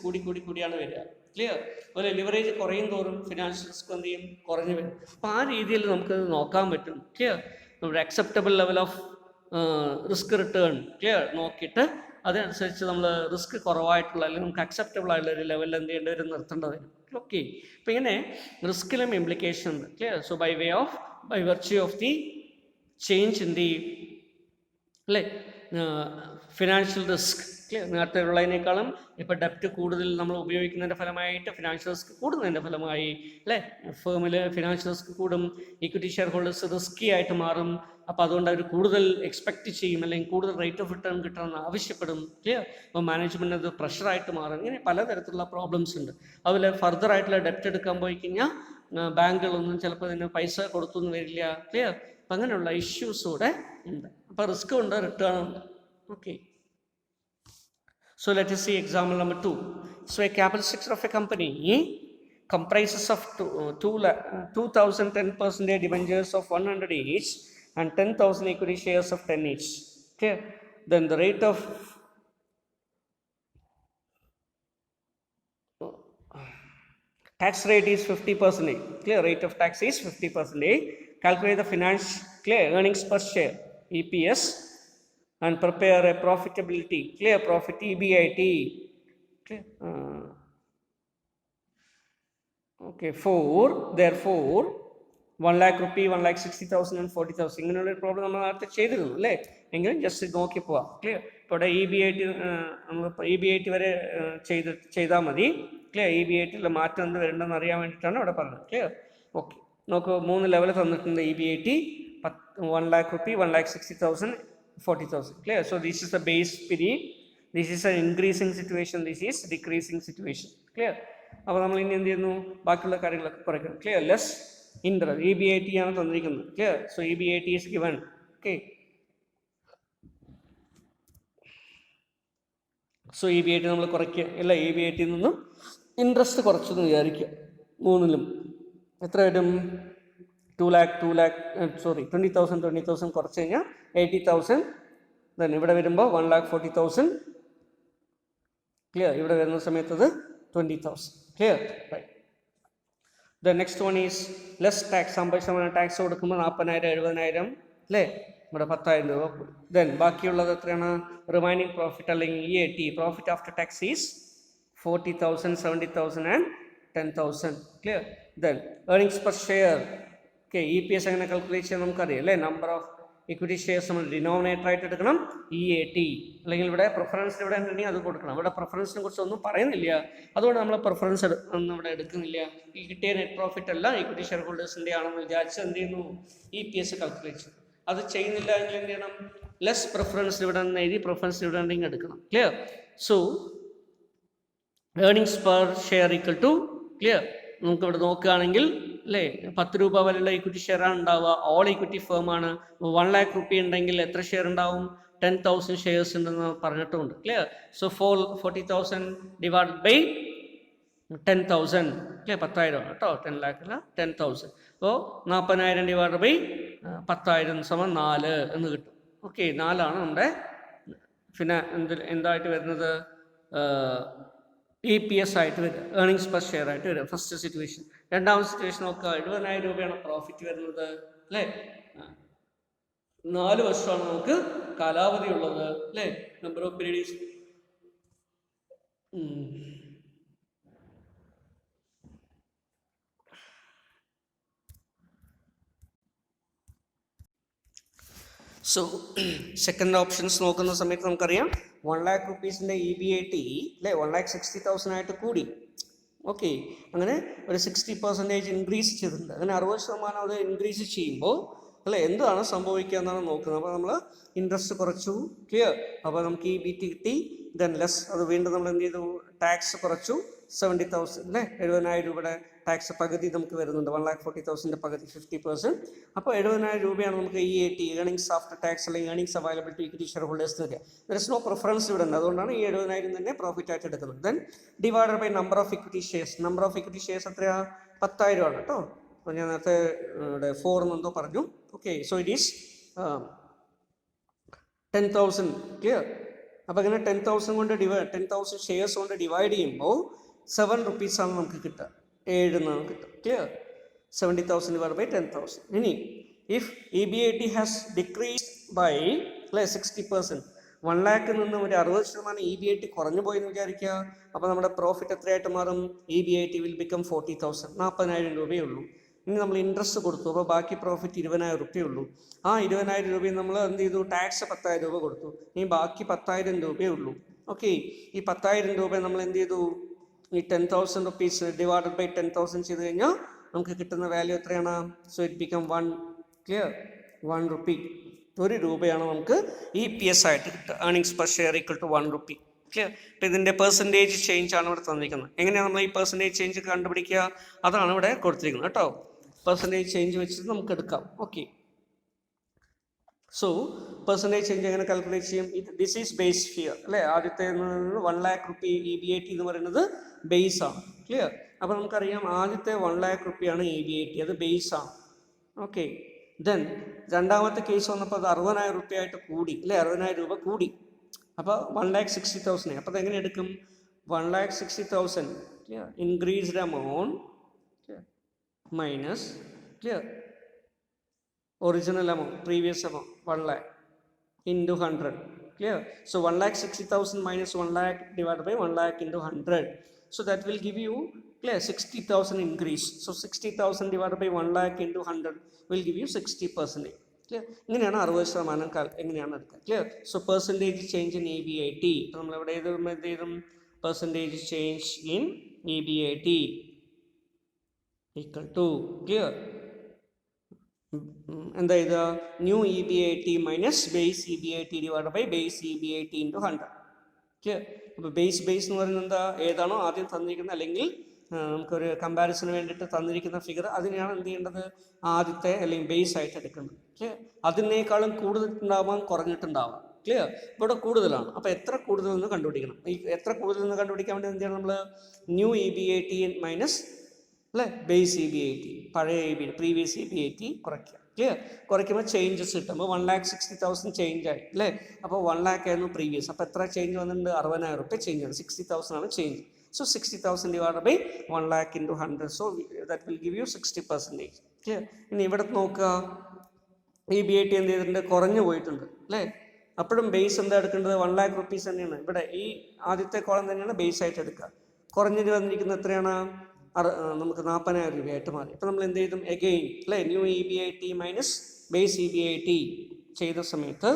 കൂടിയാണ് വരിക. ക്ലിയർ? അതുപോലെ ലിവറേജ് കുറയും തോറും ഫിനാൻഷ്യൽ റിസ്ക് എന്ത് ചെയ്യും? കുറഞ്ഞു വരും. അപ്പോൾ ആ രീതിയിൽ നമുക്കത് നോക്കാൻ പറ്റും. ക്ലിയർ? നമ്മുടെ acceptable level of risk return, clear, നോക്കിയിട്ട് അതനുസരിച്ച് നമ്മൾ റിസ്ക് കുറവായിട്ടുള്ള അല്ലെങ്കിൽ നമുക്ക് അക്സെപ്റ്റബിൾ ആയിട്ടുള്ള ഒരു ലെവലിൽ എന്ത് ചെയ്യേണ്ടി വരും? നിർത്തേണ്ടി വരും. ഓക്കെ, അപ്പോൾ ഇങ്ങനെ റിസ്കിലും ഇംപ്ലിക്കേഷൻ ഉണ്ട്. Clear? So by virtue of the change in the അല്ലേ ഫിനാൻഷ്യൽ റിസ്ക്. ക്ലിയർ? നേരത്തെ ഉള്ളതിനേക്കാളും ഇപ്പോൾ ഡെപ്റ്റ് കൂടുതൽ നമ്മൾ ഉപയോഗിക്കുന്നതിൻ്റെ ഫലമായിട്ട് ഫിനാൻഷ്യൽ റിസ്ക് കൂടുന്നതിൻ്റെ ഫലമായി അല്ലേ ഫേമിൽ ഫിനാൻഷ്യൽ റിസ്ക് കൂടും, ഇക്വിറ്റി ഷെയർ ഹോൾഡേഴ്സ് റിസ്കി ആയിട്ട് മാറും. അപ്പോൾ അതുകൊണ്ട് അവർ കൂടുതൽ എക്സ്പെക്റ്റ് ചെയ്യും അല്ലെങ്കിൽ കൂടുതൽ റേറ്റ് ഓഫ് റിട്ടേൺ കിട്ടണമെന്ന് ആവശ്യപ്പെടും. ക്ലിയർ? അപ്പോൾ മാനേജ്മെൻറ്റ് അത് പ്രഷറായിട്ട് മാറും. ഇങ്ങനെ പലതരത്തിലുള്ള പ്രോബ്ലംസ് ഉണ്ട്. അതുപോലെ ഫർദർ ആയിട്ടുള്ള ഡെപ്റ്റ് എടുക്കാൻ പോയി കഴിഞ്ഞാൽ ബാങ്കുകളൊന്നും ചിലപ്പോൾ ഇതിന് പൈസ കൊടുത്തൊന്നും വരില്ല. ക്ലിയർ? അപ്പം അങ്ങനെയുള്ള ഇഷ്യൂസ് കൂടെ ഉണ്ട്. അപ്പോൾ റിസ്ക് ഉണ്ട്, റിട്ടേൺ ഉണ്ട്. Okay, so let us see example number 2. So a capital structure of a company comprises of 2010% debentures of 100 each and 10,000 equity shares of 10 each. Okay, then the rate of tax rate is 50%. Clear? Rate of tax is 50%. Calculate the clear earnings per share EPS and prepare a profitability, clear, profit EBIT. Okay, therefore 1 lakh rupee, 1,60,000 and 40,000 ഇങ്ങനെയുള്ളൊരു problem നമ്മൾ നേരത്തെ ചെയ്തിരുന്നു അല്ലേ? എങ്കിലും just നോക്കി പോവാം. Clear? ഇപ്പോൾ ഇവിടെ നമ്മൾ EBIT വരെ ചെയ്താൽ മതി. ക്ലിയർ? EBITയിലെ മാറ്റം എന്ത് വരേണ്ടെന്ന് അറിയാൻ വേണ്ടിയിട്ടാണ് ഇവിടെ പറഞ്ഞത്. ക്ലിയർ? ഓക്കെ, നമുക്ക് 3 ലെവൽ തന്നിട്ടുണ്ട്. EBIT 1 lakh rupee, 1,60,000, 40,000. Clear? So this is the base period. This is an increasing situation. This is decreasing situation. Clear? അപ്പോൾ നമ്മൾ ഇനി എന്ത് ചെയ്യുന്നു? ബാക്കിയുള്ള കാര്യങ്ങളൊക്കെ കുറയ്ക്കണം. ക്ലിയർ? Less interest. EBIT ആണ് തന്നിരിക്കുന്നത്. Clear? So EBIT is given. Okay. So EBIT നമ്മൾ കുറയ്ക്കുക അല്ല, EBIT നിന്നും ഇൻട്രസ്റ്റ് കുറച്ചെന്ന് വിചാരിക്കുക. മൂന്നിലും എത്ര വരും? 20,000 കുറച്ച് കഴിഞ്ഞാൽ 80,000. ദെൻ ഇവിടെ വരുമ്പോൾ 1,40,000. ക്ലിയർ? ഇവിടെ വരുന്ന സമയത്ത് അത് 20,000. Clear? Right. The next one is less tax. 50% tax കൊടുക്കുമ്പോൾ 40,000 70,000 അല്ലേ? ഇവിടെ 10,000 രൂപ. ദെൻ ബാക്കിയുള്ളത് എത്രയാണ്? റിമൈനിങ് പ്രോഫിറ്റ് അല്ലെങ്കിൽ EAT, profit after tax is 40,000, 70,000 and 10,000. Clear? Then earnings per share. Okay, EPS എങ്ങനെ കാൽക്കുലേറ്റ് ചെയ്യാൻ നമുക്കറിയാം അല്ലേ? നമ്പർ ഓഫ് ഇക്വിറ്റി ഷെയർസ് നമ്മൾ ഡിനോമിനേറ്റർ ആയിട്ട് എടുക്കണം, EAT. അല്ലെങ്കിൽ ഇവിടെ പ്രിഫറൻസ് ഇവിടെ ഉണ്ടെങ്കിൽ അത് കൊടുക്കണം. ഇവിടെ പ്രിഫറൻസിനെ കുറിച്ച് ഒന്നും പറയുന്നില്ല, അതുകൊണ്ട് നമ്മൾ പ്രിഫറൻസ് ഒന്നും ഇവിടെ എടുക്കുന്നില്ല. ഈ കിട്ടിയ നെറ്റ് പ്രോഫിറ്റ് അല്ല ഇക്വിറ്റി ഷെയർ ഹോൾഡേഴ്സിൻ്റെ ആണെന്ന് വിചാരിച്ച് എന്ത് ചെയ്യുന്നു? EPS കാൽക്കുലേറ്റ് ചെയ്യും. അത് ചെയ്യുന്നില്ല എങ്കിൽ എന്ത് ചെയ്യണം? ലെസ് പ്രിഫറൻസ് ഇവിടെ നിന്ന് എഴുതി പ്രിഫറൻസ് ഇവിടെ ഉണ്ടെങ്കിൽ എടുക്കണം. Clear? So earnings per share equal to, clear? നമുക്ക് ഇവിടെ നോക്കുകയാണെങ്കിൽ അല്ലേ, 10 രൂപ വരെയുള്ള ഇക്വിറ്റി ഷെയർ ആണ് ഉണ്ടാവുക. ഓൾ ഇക്വിറ്റി ഫേം ആണ്. 1 lakh rupee ഉണ്ടെങ്കിൽ എത്ര ഷെയർ ഉണ്ടാവും? 10,000 ഷെയർസ് ഉണ്ടെന്ന് പറഞ്ഞിട്ടുണ്ട്. Clear? So 40,000 divide by 10,000. Clear? 10,000 കേട്ടോ, 10 lakh അല്ല, 10,000. അപ്പോൾ 40,000 ഡിവൈഡ് ബൈ 10,000 സമം 4 എന്ന് കിട്ടും. ഓക്കെ, 4 ആണ് നമ്മുടെ എന്തായിട്ട് വരുന്നത്? EPS ആയിട്ട് വരിക, ഏർണിങ്സ് പെർ ഷെയർ ആയിട്ട് വരിക. First situation. രണ്ടാമത്തെ സിറ്റുവേഷൻ നോക്കുക. 70,000 രൂപയാണ് പ്രോഫിറ്റ് വരുന്നത് അല്ലേ? 4 വർഷമാണ് നമുക്ക് കാലാവധി ഉള്ളത് അല്ലേ? Number of periods. So second options നോക്കുന്ന സമയത്ത് നമുക്കറിയാം 1 lakh rupeesൻ്റെ EBIT അല്ലേ 1,60,000 ആയിട്ട് കൂടി. ഓക്കെ, അങ്ങനെ ഒരു 60% ഇൻക്രീസ് ചെയ്തിട്ടുണ്ട്. അങ്ങനെ 60% അത് ഇൻക്രീസ് ചെയ്യുമ്പോൾ അല്ലേ എന്താണ് സംഭവിക്കുക എന്നാണ് നോക്കുന്നത്. അപ്പോൾ നമ്മൾ ഇൻട്രസ്റ്റ് കുറച്ചു. ക്ലിയർ? അപ്പോൾ നമുക്ക് EBIT കിട്ടി. ദെൻ ലെസ്, അത് വീണ്ടും നമ്മൾ എന്ത് ചെയ്തു? ടാക്സ് കുറച്ചു. 70,000 അല്ലേ, 70,000 രൂപയുടെ ടാക്സ് പകുതി നമുക്ക് വരുന്നുണ്ട്. 1,40,000 പകുതി 50%. അപ്പോൾ 70,000 രൂപയാണ് നമുക്ക് EAT, ഏർണിങ്സ് ആഫ്റ്റർ ടാക്സ് അല്ലെങ്കിൽ earnings available to equity share holders തരിക. ദർ ഇസ് നോ പ്രിഫറൻസ് ഇവിടെ ഉണ്ട്, അതുകൊണ്ടാണ് ഈ 70,000 തന്നെ പ്രോഫിറ്റ് ആയിട്ട് എടുക്കുന്നത്. Then divided by number of equity shares. Number of equity shares എത്രയാ? 10,000 ആണ് കേട്ടോ. അപ്പോൾ ഞാൻ നേരത്തെ 4 എന്നെന്തോ പറഞ്ഞു. Okay, so it is 10,000. Clear? അപ്പോൾ ഇങ്ങനെ 10,000 കൊണ്ട് 10,000 ഷെയർസ് കൊണ്ട് ഡിവൈഡ് ചെയ്യുമ്പോൾ 7 rupees ആണ് നമുക്ക് കിട്ടുക. 7 എന്നാണ് കിട്ടുക. ക്ലിയർ? 70,000 divide by 10,000. ഇനി if EBIT has decreased by 60%, 1 lakh നിന്ന് ഒരു 60% EBIT കുറഞ്ഞു പോയെന്ന് വിചാരിക്കുക. അപ്പോൾ നമ്മുടെ പ്രോഫിറ്റ് എത്രയായിട്ട് മാറും? EBIT will become 40,000. 40,000 രൂപയേ ഉള്ളൂ. ഇനി നമ്മൾ ഇൻട്രസ്റ്റ് കൊടുത്തു, അപ്പോൾ ബാക്കി പ്രോഫിറ്റ് 20,000 രൂപയേ ഉള്ളൂ. ആ 20,000 രൂപയും നമ്മൾ എന്ത് ചെയ്തു? ടാക്സ് 10,000 രൂപ കൊടുത്തു. ഇനി ബാക്കി 10,000 രൂപയേ ഉള്ളൂ. ഓക്കെ, ഈ 10,000 രൂപ നമ്മൾ എന്ത് ചെയ്തു? ഈ 10,000 rupees ഡിവൈഡഡ് ബൈ 10,000 ചെയ്ത് കഴിഞ്ഞാൽ നമുക്ക് കിട്ടുന്ന വാല്യൂ എത്രയാണ്? So it become 1. Clear? 1 rupee. 1 രൂപയാണ് നമുക്ക് EPS ആയിട്ട് കിട്ടുക. Earnings per share equal to 1 rupee. Clear? അപ്പോൾ ഇതിൻ്റെ പെർസെൻറ്റേജ് ചേഞ്ച് ആണ് ഇവിടെ തന്നിരിക്കുന്നത്. എങ്ങനെയാണ് നമ്മൾ ഈ പെർസെൻറ്റേജ് ചേഞ്ച് കണ്ടുപിടിക്കുക? അതാണ് ഇവിടെ കൊടുത്തിരിക്കുന്നത് കേട്ടോ. പെർസെൻറ്റേജ് ചേഞ്ച് വെച്ചിട്ട് നമുക്ക് എടുക്കാം. ഓക്കെ, സോ പെർസെൻറ്റേജ് ചേഞ്ച് എങ്ങനെ കാൽക്കുലേറ്റ് ചെയ്യും? ദിസ് ഈസ് ബേസ് ഫിയർ അല്ലേ? ആദ്യത്തെ 1 lakh rupee EBIT എന്ന് പറയുന്നത് ബേസ് ആണ്. ക്ലിയർ? അപ്പോൾ നമുക്കറിയാം ആദ്യത്തെ 1 lakh rupee ആണ് EBIT, അത് ബേസ് ആണ്. ഓക്കെ, ദെൻ രണ്ടാമത്തെ കേസ് വന്നപ്പോൾ അത് 60,000 രൂപ ആയിട്ട് കൂടി അല്ലേ? 60,000 രൂപ കൂടി. അപ്പോൾ 1,60,000. അപ്പോൾ അതെങ്ങനെ എടുക്കും? 1,60,000 increased amount minus clear original amount, previous amount 1 lakh into 100 clear. So 1,60,000 minus 1 lakh divided by 1 lakh into 100. So that will give you clear 60,000 increase. So 60,000 divided by 1 lakh into 100 will give you 60%. Clear? ഇങ്ങനെയാണ് 60% എങ്ങനെയാണ് എടുക്കുക. Clear? So percentage change in EBIT. ഇപ്പം നമ്മളെവിടെ എഴുതും percentage change in EBIT equal to clear എന്താ എഴുതുക? New EBIT minus base EBIT divide by base EBIT into 100. Clear? അപ്പോൾ base എന്ന് പറയുന്നത് എന്താ? ഏതാണോ ആദ്യം തന്നിരിക്കുന്നത് അല്ലെങ്കിൽ നമുക്കൊരു കമ്പാരിസന് വേണ്ടിയിട്ട് തന്നിരിക്കുന്ന ഫിഗർ അതിനെയാണ് എന്ത് ചെയ്യേണ്ടത്, ആദ്യത്തെ അല്ലെങ്കിൽ ബേസ് ആയിട്ട് എടുക്കേണ്ടത്. ക്ലിയർ? അതിനേക്കാളും കൂടുതലുണ്ടാവാം, കുറഞ്ഞിട്ടുണ്ടാവാം. ക്ലിയർ? ഇവിടെ കൂടുതലാണ്. അപ്പോൾ എത്ര കൂടുതലെന്ന് കണ്ടുപിടിക്കണം. ഈ എത്ര കൂടുതലെന്ന് കണ്ടുപിടിക്കാൻ വേണ്ടി എന്ത് ചെയ്യണം, നമ്മൾ ന്യൂ EBAT മൈനസ് അല്ലേ ബേസ് EBAT, പഴയ പ്രീവിയസ് EBAT കുറയ്ക്കുക. ക്ലിയർ? കുറയ്ക്കുമ്പോൾ ചേഞ്ചസ് കിട്ടും. അപ്പോൾ 1,60,000 ചേഞ്ച് ആയി അല്ലേ. അപ്പോൾ 1 lakh ആയിരുന്നു പ്രീവിയസ്. അപ്പോൾ എത്ര ചേഞ്ച് വന്നിട്ടുണ്ട്, 60,000 റുപ്യ ചേഞ്ച് ആണ്. 60,000 ആണ് change. So 60,000 divided by 1 lakh into 100. So that will give you 60%. Clear? ഇനി ഇവിടെ നോക്കുക, EBAT എന്ത് ചെയ്തിട്ടുണ്ട്, കുറഞ്ഞു പോയിട്ടുണ്ട് അല്ലേ. അപ്പോഴും ബേസ് എന്താ എടുക്കേണ്ടത്, 1 lakh rupees തന്നെയാണ്. ഇവിടെ ഈ ആദ്യത്തെ കോളം തന്നെയാണ് ബേസ് ആയിട്ട് എടുക്കുക. കുറഞ്ഞു വന്നിരിക്കുന്നത് എത്രയാണ്, നമുക്ക് 40,000 രൂപയായിട്ട് മാറി. അപ്പോൾ നമ്മൾ എന്ത് ചെയ്തും, എഗെയിൻ അല്ലേ new EBAT minus base EBAT ചെയ്ത സമയത്ത്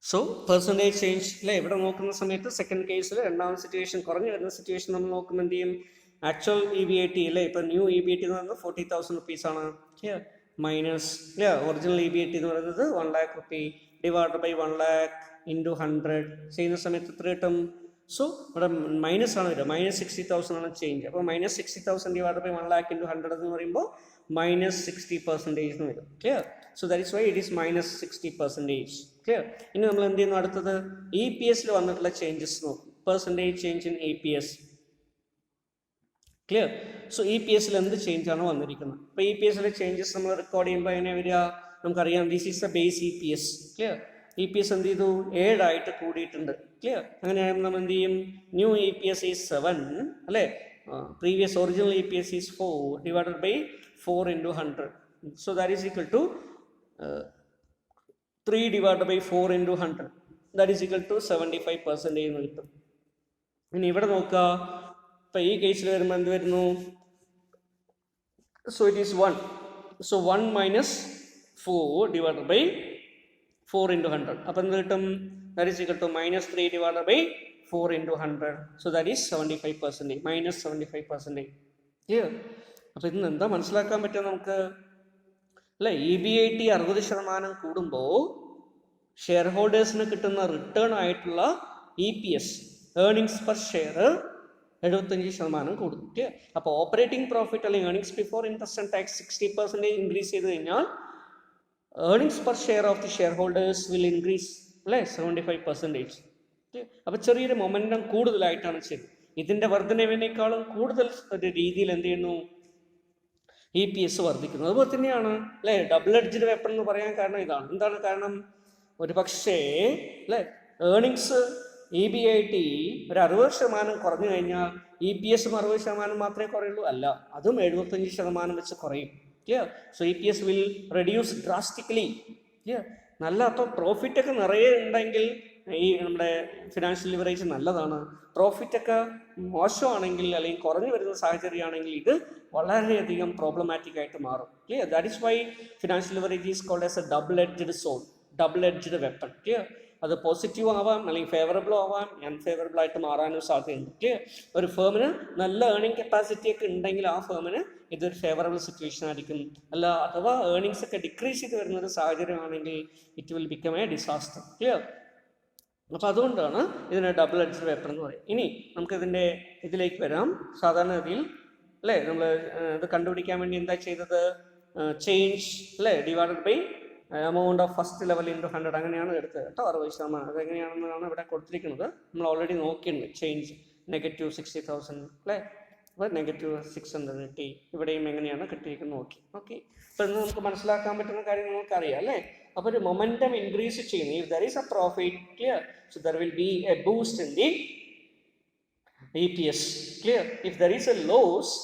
സോ പെർസെൻറ്റേജ് ചേഞ്ച് അല്ലേ ഇവിടെ നോക്കുന്ന സമയത്ത് സെക്കൻഡ് കേസിൽ രണ്ടാമത്തെ സിറ്റുവേഷൻ കുറഞ്ഞു വരുന്ന സിറ്റുവേഷൻ നമ്മൾ നോക്കുമ്പോൾ എന്ത് ചെയ്യും, ആക്ച്വൽ EBAT അല്ലേ ഇപ്പോൾ ന്യൂ EBAT എന്ന് പറയുന്നത് 40,000 rupees ആണ്. മൈനസ് അല്ലേ ഒറിജിനൽ EBAT എന്ന് പറയുന്നത് 1 lakh rupee divide by 1 lakh into 100 ചെയ്യുന്ന സമയത്ത് എത്ര കിട്ടും. സോ ഇവിടെ മൈനസ് ആണ് വരിക, -60,000 ആണ് ചേഞ്ച്. അപ്പോൾ -60,000 ഡിവൈഡ് ബൈ 1 lakh into 100 എന്ന് പറയുമ്പോൾ -60% എന്ന് വരും. Clear? So that is why it is -60%. Clear? ഇനി നമ്മൾ എന്ത് ചെയ്യുന്നു, അടുത്തത് EPSൽ വന്നിട്ടുള്ള ചേഞ്ചസ് നോക്കും. Percentage change in EPS. Clear? So EPSൽ എന്ത് ചേഞ്ച് ആണ് വന്നിരിക്കുന്നത്. അപ്പോൾ EPSലെ ചേഞ്ചസ് നമ്മൾ റെക്കോർഡ് ചെയ്യുമ്പോൾ എങ്ങനെ വരിക, നമുക്കറിയാം this is the base EPS. Clear? EPS എന്ത് ചെയ്തു, 7 ആയിട്ട് കൂടിയിട്ടുണ്ട്. ക്ലിയർ? അങ്ങനെയാകുമ്പോൾ നമ്മൾ എന്ത് ചെയ്യും, ന്യൂ EPS ഈസ് 7 അല്ലേ, previous original EPS is 4 divided by 4 into 100. So that is equal to 3 divided by 4 into 100. That is equal to 75% എന്ന് കിട്ടും. ഇനി ഇവിടെ നോക്കുക, ഇപ്പം ഈ കേസിൽ വരുമ്പോൾ എന്ത് വരുന്നു, so it is 1. So 1 minus 4 divided by 4 into 100. അപ്പം എന്ത് കിട്ടും, that is equal to -3 divided by 4 into 100. So that is 75%, -75%. Clear? അപ്പോൾ ഇതിന് എന്താ മനസ്സിലാക്കാൻ പറ്റുക നമുക്ക് അല്ലേ, EBAT 60% കൂടുമ്പോൾ ഷെയർ ഹോൾഡേഴ്സിന് കിട്ടുന്ന റിട്ടേൺ ആയിട്ടുള്ള EPS ഏർണിങ്സ് പെർ ഷെയർ 75% കൂടും. അപ്പോൾ ഓപ്പറേറ്റിംഗ് പ്രോഫിറ്റ് അല്ലെങ്കിൽ earnings before interest and tax 60% increase ചെയ്ത് കഴിഞ്ഞാൽ earnings per share of the share holders will increase അല്ലേ 75%. അപ്പോൾ ചെറിയൊരു മൊമെൻറ്റം കൂടുതലായിട്ടാണ് ശരി. ഇതിൻ്റെ വർധനവിനേക്കാളും കൂടുതൽ ഒരു രീതിയിൽ എന്ത് ചെയ്യുന്നു, EPS വർദ്ധിക്കുന്നത്. അതുപോലെ തന്നെയാണ് അല്ലേ ഡബിൾ എഡ്ജ്ഡ് വെപ്പൺ എന്ന് പറയാൻ കാരണം ഇതാണ്. എന്താണ് കാരണം, ഒരു പക്ഷേ അല്ലേ ഏർണിങ്സ് EBAT ഒരു 60% കുറഞ്ഞു കഴിഞ്ഞാൽ EPS 60% മാത്രമേ കുറയുള്ളൂ, അല്ല അതും 75% വെച്ച് കുറയും. So EPS will reduce drastically. നല്ല അപ്പോൾ പ്രോഫിറ്റൊക്കെ നിറയെ ഉണ്ടെങ്കിൽ ഈ നമ്മുടെ ഫിനാൻഷ്യൽ ലിവറേജ് നല്ലതാണ്. പ്രോഫിറ്റൊക്കെ മോശമാണെങ്കിൽ അല്ലെങ്കിൽ കുറഞ്ഞു വരുന്ന സാഹചര്യമാണെങ്കിൽ ഇത് വളരെയധികം പ്രോബ്ലമാറ്റിക് ആയിട്ട് മാറും. That is why financial leverage is called as a double edged sword, double edged weapon. അത് പോസിറ്റീവ് ആവാം അല്ലെങ്കിൽ ഫേവറബിളും ആവാം, അൺഫേവറബിൾ ആയിട്ട് മാറാനും സാധ്യതയുണ്ട്. ഒരു ഫേമിന് നല്ല ഏർണിംഗ് കപ്പാസിറ്റി ഒക്കെ ഉണ്ടെങ്കിൽ ആ ഫേമിന് ഇതൊരു ഫേവറബിൾ സിറ്റുവേഷൻ ആയിരിക്കും. അല്ല അഥവാ ഏർണിങ്സ് ഒക്കെ ഡിക്രീസ് ചെയ്ത് വരുന്ന ഒരു സാഹചര്യമാണെങ്കിൽ it will become a disaster. Clear? അപ്പോൾ അതുകൊണ്ടാണ് ഇതിനെ ഡബിൾ എഡ്ജ്ഡ് വെപ്പൺ എന്ന് പറയും. ഇനി നമുക്കിതിൻ്റെ ഇതിലേക്ക് വരാം. സാധാരണഗതിയിൽ അല്ലേ നമ്മൾ ഇത് കണ്ടുപിടിക്കാൻ വേണ്ടി എന്താ ചെയ്തത്, ചേഞ്ച് അല്ലേ divided by amount of first level into 100 അങ്ങനെയാണ് എടുത്തത് കേട്ടോ. 60%. അതെങ്ങനെയാണെന്നാണ് ഇവിടെ കൊടുത്തിരിക്കുന്നത്. നമ്മൾ ഓൾറെഡി നോക്കിയിട്ടുണ്ട്. ചേഞ്ച് -60,000 അല്ലേ, അപ്പോൾ -600 കിട്ടി. ഇവിടെയും എങ്ങനെയാണ് കിട്ടിയിരിക്കുന്നത് നോക്കി. ഓക്കെ, അപ്പോൾ ഇന്ന് നമുക്ക് മനസ്സിലാക്കാൻ പറ്റുന്ന കാര്യം നമുക്കറിയാം അല്ലേ. അപ്പോൾ ഒരു മൊമെൻറ്റം ഇൻക്രീസ് ചെയ്യുന്നു. If there is a profit, clear, so there will be a boost in the EPS. Clear? If there is a loss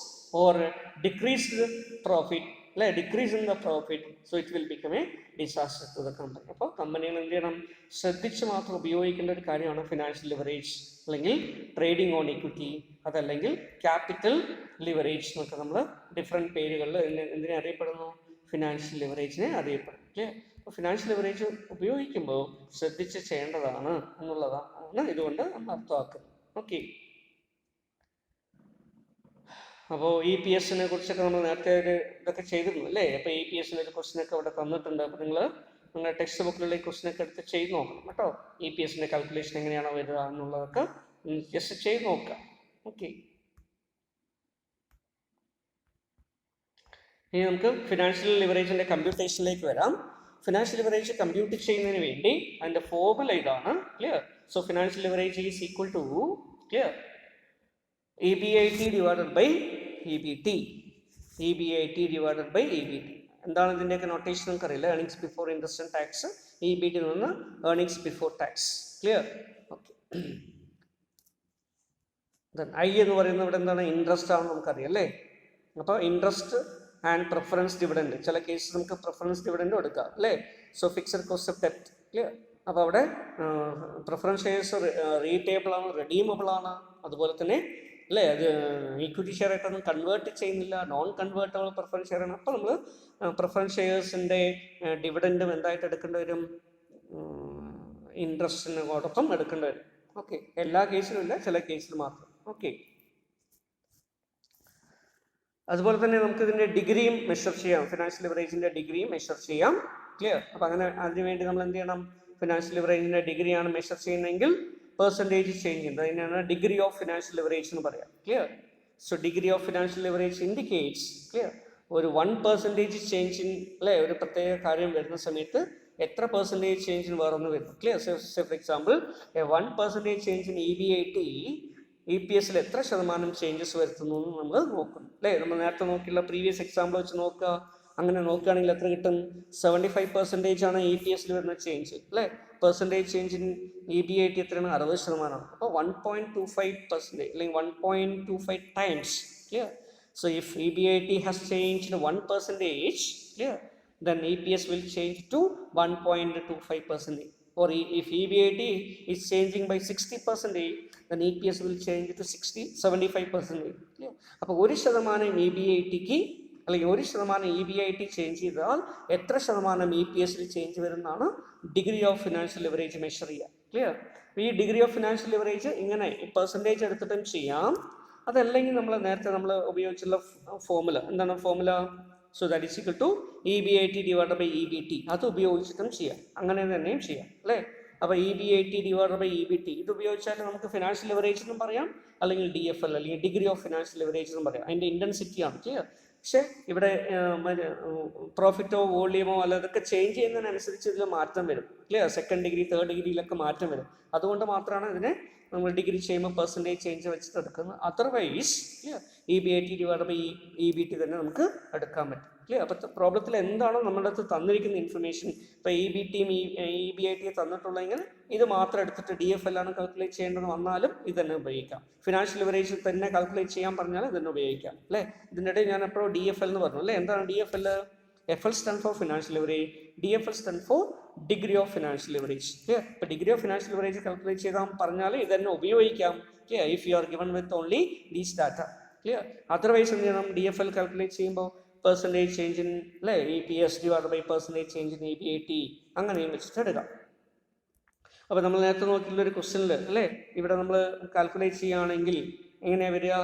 or decreased profit അല്ലേ, decrease in the profit, so it will become a disaster to the company. അപ്പോൾ കമ്പനികൾ എന്ത് ചെയ്യണം, ശ്രദ്ധിച്ച് മാത്രം ഉപയോഗിക്കേണ്ട ഒരു കാര്യമാണ് ഫിനാൻഷ്യൽ ലിവറേജ് അല്ലെങ്കിൽ ട്രേഡിംഗ് ഓൺ ഇക്വിറ്റി, അതല്ലെങ്കിൽ ക്യാപിറ്റൽ ലിവറേജ് എന്നൊക്കെ നമ്മൾ ഡിഫറെൻറ്റ് പേരുകളിൽ എന്തിനെ അറിയപ്പെടുന്നു, ഫിനാൻഷ്യൽ ലിവറേജിനെ അറിയപ്പെടും. അല്ലേ? അപ്പോൾ ഫിനാൻഷ്യൽ ലിവറേജ് ഉപയോഗിക്കുമ്പോൾ ശ്രദ്ധിച്ച് ചെയ്യേണ്ടതാണ് എന്നുള്ളതാണ് ഇതുകൊണ്ട് നമ്മൾ അർത്ഥമാക്കുന്നത്. ഓക്കെ, അപ്പോൾ EPSനെ കുറിച്ചൊക്കെ നമ്മൾ നേരത്തെ ഒരു ഇതൊക്കെ ചെയ്തിരുന്നു അല്ലേ. അപ്പോൾ EPSൻ്റെ ഒരു ക്വസ്റ്റ്യനൊക്കെ ഇവിടെ തന്നിട്ടുണ്ട്. അപ്പോൾ നിങ്ങളുടെ ടെക്സ്റ്റ് ബുക്കിലുള്ള ഈ ക്വസ്റ്റ്യനൊക്കെ എടുത്ത് ചെയ്ത് നോക്കണം കേട്ടോ. EPSൻ്റെ കാൽക്കുലേഷൻ എങ്ങനെയാണോ വരിക എന്നുള്ളതൊക്കെ ജസ്റ്റ് ചെയ്ത് നോക്കാം. ഓക്കെ, ഇനി നമുക്ക് ഫിനാൻഷ്യൽ ലിവറേജിൻ്റെ കമ്പ്യൂട്ടേഷനിലേക്ക് വരാം. ഫിനാൻഷ്യൽ ലിവറേജ് കമ്പ്യൂട്ട് ചെയ്യുന്നതിന് വേണ്ടി അതിൻ്റെ ഫോർമുല ഇതാണ്. Clear? So financial leverage is equal to clear EBIT divided by EBT. EBIT divided by EBT. എന്താണ് ഇതിൻ്റെയൊക്കെ നൊട്ടേഷൻ നമുക്ക് അറിയില്ല. Earnings before interest and tax. EBT നിന്ന് earnings before tax. Clear? Okay. I എന്ന് പറയുന്നത് ഇവിടെ എന്താണ്? ഇൻട്രസ്റ്റ് ആണെന്ന് നമുക്കറിയാം അല്ലേ? അപ്പോൾ ഇൻട്രസ്റ്റ് ആൻഡ് പ്രിഫറൻസ് ഡിവിഡൻഡ്, ചില കേസിൽ നമുക്ക് പ്രിഫറൻസ് ഡിവിഡൻഡ് എടുക്കാം അല്ലേ? സോ ഫിക്സഡ് കോസ്റ്റ് ഓഫ് ഡെപ്റ്റ്. ക്ലിയർ? അപ്പോൾ അവിടെ പ്രിഫറൻസ് ഷെയർസ് റീറ്റേബിൾ ആണ്, റെഡീമബിൾ ആണ്, അതുപോലെ തന്നെ അല്ലേ അത് ഈക്വിറ്റി ഷെയർ ആയിട്ടൊന്നും കൺവേർട്ട് ചെയ്യുന്നില്ല, നോൺ കൺവേർട്ടബിൾ പ്രിഫറൻസ് ഷെയർ ആണ്. അപ്പോൾ നമ്മൾ പ്രിഫറൻസ് ഷെയർസിൻ്റെ ഡിവിഡൻഡും എന്തായിട്ട് എടുക്കേണ്ടി വരും? ഇൻട്രസ്റ്റിനോടൊപ്പം എടുക്കേണ്ടി വരും. ഓക്കെ, എല്ലാ കേസിലും ഇല്ല, ചില കേസിൽ മാത്രം. ഓക്കെ, അതുപോലെ തന്നെ നമുക്ക് ഇതിൻ്റെ ഡിഗ്രിയും മെഷർ ചെയ്യാം. ഫിനാൻഷ്യൽ ലിവറേജിൻ്റെ ഡിഗ്രിയും മെഷർ ചെയ്യാം. ക്ലിയർ? അപ്പോൾ അങ്ങനെ അതിനുവേണ്ടി നമ്മൾ എന്ത് ചെയ്യണം? ഫിനാൻഷ്യൽ ലിവറേജിൻ്റെ ഡിഗ്രിയാണ് മെഷർ ചെയ്യുന്നതെങ്കിൽ പെർസെൻറ്റേജ് ചേഞ്ച് ചെയ്യുന്നത് അതിനാണ് ഡിഗ്രി ഓഫ് ഫിനാൻഷ്യൽ ലിവറേജ് എന്ന് പറയാം. Clear? So degree of financial leverage indicates clear ഒരു 1% ചേഞ്ച് ഇൻ അല്ലേ ഒരു പ്രത്യേക കാര്യം വരുന്ന സമയത്ത് എത്ര പെർസെൻറ്റേജ് ചേഞ്ചിന് വേറൊന്ന് വരുന്നു. Clear? Four example 1% change in EBIT EPSൽ എത്ര ശതമാനം ചേഞ്ചസ് വരുത്തുന്നു എന്ന് നമ്മൾ നോക്കുന്നു അല്ലേ? നമ്മൾ നേരത്തെ നോക്കിയുള്ള പ്രീവിയസ് എക്സാമ്പിൾ വെച്ച് നോക്കുക. അങ്ങനെ നോക്കുകയാണെങ്കിൽ എത്ര കിട്ടും? 75% ആണ് EPSൽ വരുന്ന ചേഞ്ച് അല്ലേ? പെർസെൻറ്റേജ് ചേഞ്ച് ഇൻ EBIT എത്രയാണ്? 60%. അപ്പോൾ 1.25% അല്ലെങ്കിൽ 1.25 times. Clear? So if EBIT has changed 1%, clear, then EPS will change to 1.25%. Or if EBIT is changing by 60%, then EPS will change to 75%. Clear? അപ്പോൾ 1% EBITക്ക് അല്ലെങ്കിൽ 1% EBIT ചേഞ്ച് ചെയ്താൽ എത്ര ശതമാനം EPSൽ change വരുന്നതാണ് degree of financial leverage measure ചെയ്യുക. Clear? ഈ degree of financial leverage ഇങ്ങനെ പെർസെൻറ്റേജ് എടുത്തിട്ടും ചെയ്യാം. അതല്ലെങ്കിൽ നമ്മൾ നേരത്തെ നമ്മൾ ഉപയോഗിച്ചുള്ള ഫോർമുല എന്താണ്? Formula so that is equal to EBIT divided by EBT. അത് ഉപയോഗിച്ചിട്ടും ചെയ്യാം, അങ്ങനെ തന്നെയും ചെയ്യാം അല്ലേ? അപ്പോൾ EBIT ഡിവൈഡഡ് ബൈ EBT ഇത് ഉപയോഗിച്ചാൽ നമുക്ക് ഫിനാൻഷ്യൽ ലിവറേജ് എന്നും പറയാം, അല്ലെങ്കിൽ DFL അല്ലെങ്കിൽ ഡിഗ്രി ഓഫ് ഫിനാൻഷ്യൽ ലിവറേജ് എന്നും പറയാം. അതിൻ്റെ ഇൻറ്റൻസിറ്റിയാണ്. ക്ലിയർ? പക്ഷേ ഇവിടെ പ്രോഫിറ്റോ വോളിയമോ അല്ല അതൊക്കെ ചേഞ്ച് ചെയ്യുന്നതിനനുസരിച്ച് ഇതിൽ മാറ്റം വരും. ക്ലിയർ? സെക്കൻഡ് ഡിഗ്രി തേർഡ് ഡിഗ്രിയിലൊക്കെ മാറ്റം വരും. അതുകൊണ്ട് മാത്രമാണ് ഇതിനെ നമ്മൾ ഡിഗ്രി ചെയ്യുമ്പോൾ പെർസെൻറ്റേജ് ചേഞ്ച് വെച്ചിട്ട് എടുക്കുന്നത്. Otherwise EBIT divide by EBT തന്നെ നമുക്ക് എടുക്കാൻ പറ്റും. ക്ലിയർ? അപ്പോൾ പ്രോബ്ലത്തിൽ എന്താണോ നമ്മുടെ അടുത്ത് തന്നിരിക്കുന്ന ഇൻഫർമേഷൻ, ഇപ്പോൾ EBTയും EBIT തന്നിട്ടുള്ളതെങ്കിൽ ഇത് മാത്രം എടുത്തിട്ട് DFL ആണ് കാൽക്കുലേറ്റ് ചെയ്യേണ്ടത് വന്നാലും ഇത് തന്നെ ഉപയോഗിക്കാം. ഫിനാൻഷ്യൽ ലിവറേജ് തന്നെ കാൽക്കുലേറ്റ് ചെയ്യാൻ പറഞ്ഞാൽ ഇത് തന്നെ ഉപയോഗിക്കാം അല്ലേ? ഇതിൻ്റെ ഇടയിൽ ഞാൻ എപ്പോഴും DFL എന്ന് പറഞ്ഞു അല്ലേ? എന്താണ് DFL? FL stand for financial leverage, DFL stand for degree of financial leverage. Clear? ഇപ്പോൾ degree of financial leverage calculate ചെയ്താൽ പറഞ്ഞാൽ ഇതന്നെ ഉപയോഗിക്കാം. Clear? If you are given with only these data. Clear? Otherwise എന്ത് ചെയ്യണം? DFL കാൽക്കുലേറ്റ് ചെയ്യുമ്പോൾ percentage change in അല്ലേ EPS divide by percentage change in EBIT അങ്ങനെയും വെച്ചിട്ട് എടുക്കാം. അപ്പോൾ നമ്മൾ നേരത്തെ നോക്കിയുള്ള ഒരു ക്വസ്റ്റ്യനിൽ അല്ലേ ഇവിടെ നമ്മൾ കാൽക്കുലേറ്റ് ചെയ്യുകയാണെങ്കിൽ എങ്ങനെയാണ് വരിക?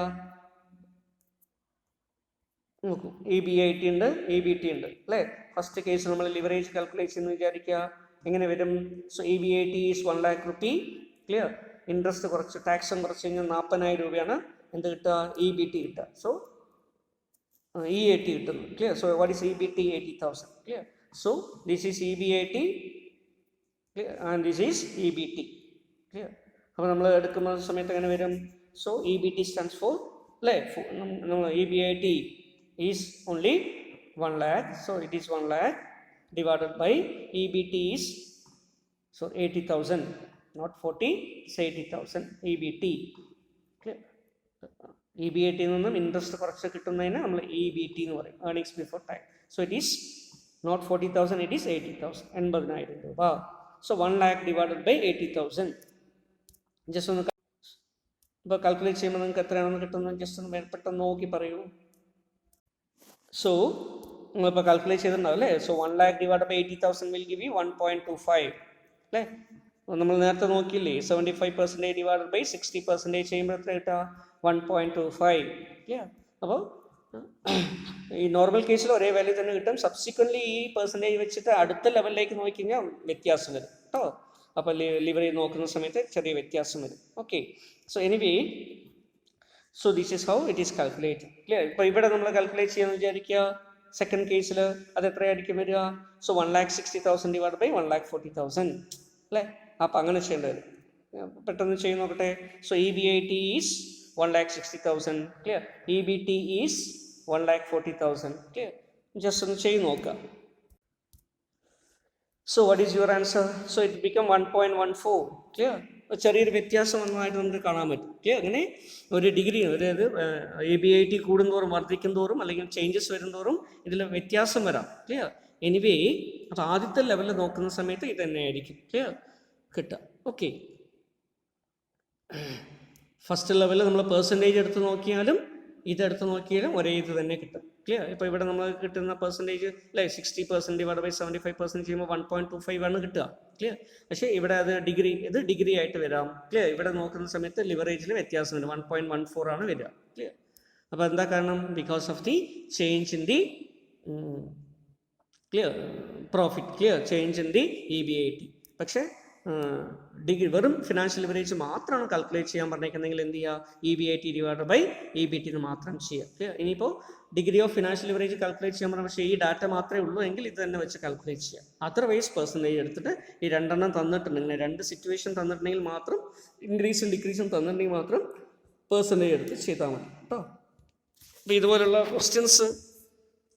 നോക്കൂ, EBIT ഉണ്ട്, EBT ഉണ്ട് അല്ലേ? ഫസ്റ്റ് കേസ് നമ്മൾ ലിവറേജ് കാൽക്കുലേറ്റ് ചെയ്യുന്ന വിചാരിക്കുക. എങ്ങനെ വരും? So EBIT is 1 lakh rupee. Clear? Interest കുറച്ച് ടാക്സും കുറച്ച് കഴിഞ്ഞാൽ 40,000 രൂപയാണ് എന്ത് കിട്ടുക? EBT കിട്ടുക. സോ EAT കിട്ടുന്നു. Clear? So what is EBT? 80,000. Clear? So this is EBIT and this is EBT. Clear? അപ്പോൾ നമ്മൾ എടുക്കുന്ന സമയത്ത് എങ്ങനെ വരും? സോ EBT സ്റ്റാൻഡ്സ് ഫോർ അല്ലേ EBIT is only 1 lakh, so it is 1 lakh divided by EBT is so 80,000, not 40, it's 80,000 EBT. Clear? EBIT നിന്നും interest കുറച്ച് കിട്ടുന്നതിന് നമ്മൾ EBT എന്ന് പറയും, earnings before tax. So it is not 40,000, it is 80,000, 80,000 രൂപ. സോ 1 lakh divided by 80,000. Just ഒന്ന് ഇപ്പോൾ കാൽക്കുലേറ്റ് ചെയ്യുമ്പോൾ നിങ്ങൾക്ക് എത്രയാണെന്ന് കിട്ടുന്നത് ജസ്റ്റ് ഒന്ന് പെട്ടെന്ന് നോക്കി പറയൂ. സോ നിങ്ങളിപ്പോൾ കാൽക്കുലേറ്റ് ചെയ്തിട്ടുണ്ടാവും അല്ലേ? So 1 lakh divided by 80,000 will give you 1.25 അല്ലേ? നമ്മൾ നേരത്തെ നോക്കിയില്ലേ? 75% divided by 60% ചെയ്യുമ്പോൾ എത്ര കിട്ടുക? 1.25. അപ്പോൾ ഈ നോർമൽ കേസിൽ ഒരേ വാല്യൂ തന്നെ കിട്ടും. സബ്സിക്വൻ്റ്ലി ഈ പെർസെൻറ്റേജ് വെച്ചിട്ട് അടുത്ത ലെവലിലേക്ക് നോക്കിക്കഴിഞ്ഞാൽ വ്യത്യാസം വരും കേട്ടോ. അപ്പോൾ ലിവറേജ് നോക്കുന്ന സമയത്ത് ചെറിയ വ്യത്യാസം വരും. Okay, so anyway so this is how it is calculated. Clear? ഇപ്പോൾ ഇവിടെ നമ്മൾ കാൽക്കുലേറ്റ് ചെയ്യാമെന്ന് വിചാരിക്കുക. സെക്കൻഡ് കേസിൽ അത് എത്രയായിരിക്കും വരിക? സോ 1,60,000 ഡിവൈഡ് ബൈ 1,40,000 അല്ലേ? അപ്പം അങ്ങനെ ചെയ്യേണ്ടി വരും. പെട്ടെന്ന് ചെയ്ത് നോക്കട്ടെ. So EBIT is 1,60,000. Clear? EBT is 1,40,000. Clear? Just ഒന്ന് ചെയ്ത് നോക്കുക. So what is your answer? So it become 1.14. Clear? ചെറിയൊരു വ്യത്യാസം വന്നതായിട്ട് നമുക്ക് കാണാൻ പറ്റും. ക്ലിയർ? അങ്ങനെ ഒരു ഡിഗ്രി, അതായത് EBIT കൂടുന്തോറും വർദ്ധിക്കും തോറും അല്ലെങ്കിൽ ചേഞ്ചസ് വരുന്തോറും ഇതിൽ വ്യത്യാസം വരാം. ക്ലിയർ? എനിവേ അപ്പോൾ ആദ്യത്തെ ലെവലിൽ നോക്കുന്ന സമയത്ത് ഇത് തന്നെയായിരിക്കും. ക്ലിയർ? കിട്ടുക. ഓക്കെ, ഫസ്റ്റ് ലെവലിൽ നമ്മൾ പെർസെൻറ്റേജ് എടുത്ത് നോക്കിയാലും ഇതെടുത്ത് നോക്കിയാലും ഒരേ ഇത് തന്നെ കിട്ടും. ക്ലിയർ? ഇപ്പോൾ ഇവിടെ നമ്മൾ കിട്ടുന്ന പെർസെൻറ്റേജ് അല്ലേ 60% ഡിവൈഡ് ബൈ 75% ചെയ്യുമ്പോൾ 1.25 ആണ് കിട്ടുക. ക്ലിയർ? പക്ഷേ ഇവിടെ അത് ഇത് ഡിഗ്രി ആയിട്ട് വരാം. ക്ലിയർ? ഇവിടെ നോക്കുന്ന സമയത്ത് ലിവറേജിൽ വ്യത്യാസം വരും. 1.14 ആണ് വരിക. ക്ലിയർ? അപ്പോൾ എന്താ കാരണം? Because of the change in the clear profit. Clear? Change in the EBIT. പക്ഷേ വെറും ഫിനാൻഷ്യൽ ലിവറേജ് മാത്രമാണ് കാൽക്കുലേറ്റ് ചെയ്യാൻ പറഞ്ഞേക്കുന്നെങ്കിൽ എന്ത് ചെയ്യുക? EBIT ഡിവൈഡ് ബൈ EBT മാത്രം ചെയ്യുക. ഇനിയിപ്പോൾ degree of financial leverage calculate ചെയ്യാൻ പറഞ്ഞാൽ പക്ഷേ ഈ ഡാറ്റ മാത്രമേ ഉള്ളൂ എങ്കിൽ ഇത് തന്നെ വെച്ച് കാൽക്കുലേറ്റ് ചെയ്യാം. അതർവൈസ് പെർസെൻറ്റേജ് എടുത്തിട്ട് ഈ രണ്ടെണ്ണം തന്നിട്ടുണ്ടെങ്കിൽ, രണ്ട് സിറ്റുവേഷൻ തന്നിട്ടുണ്ടെങ്കിൽ മാത്രം, ഇൻക്രീസും ഡിക്രീസും തന്നിട്ടുണ്ടെങ്കിൽ മാത്രം പെർസെൻറ്റേജ് എടുത്ത് ചെയ്താൽ മതി കേട്ടോ. അപ്പോൾ ഇതുപോലുള്ള ക്വസ്റ്റ്യൻസ്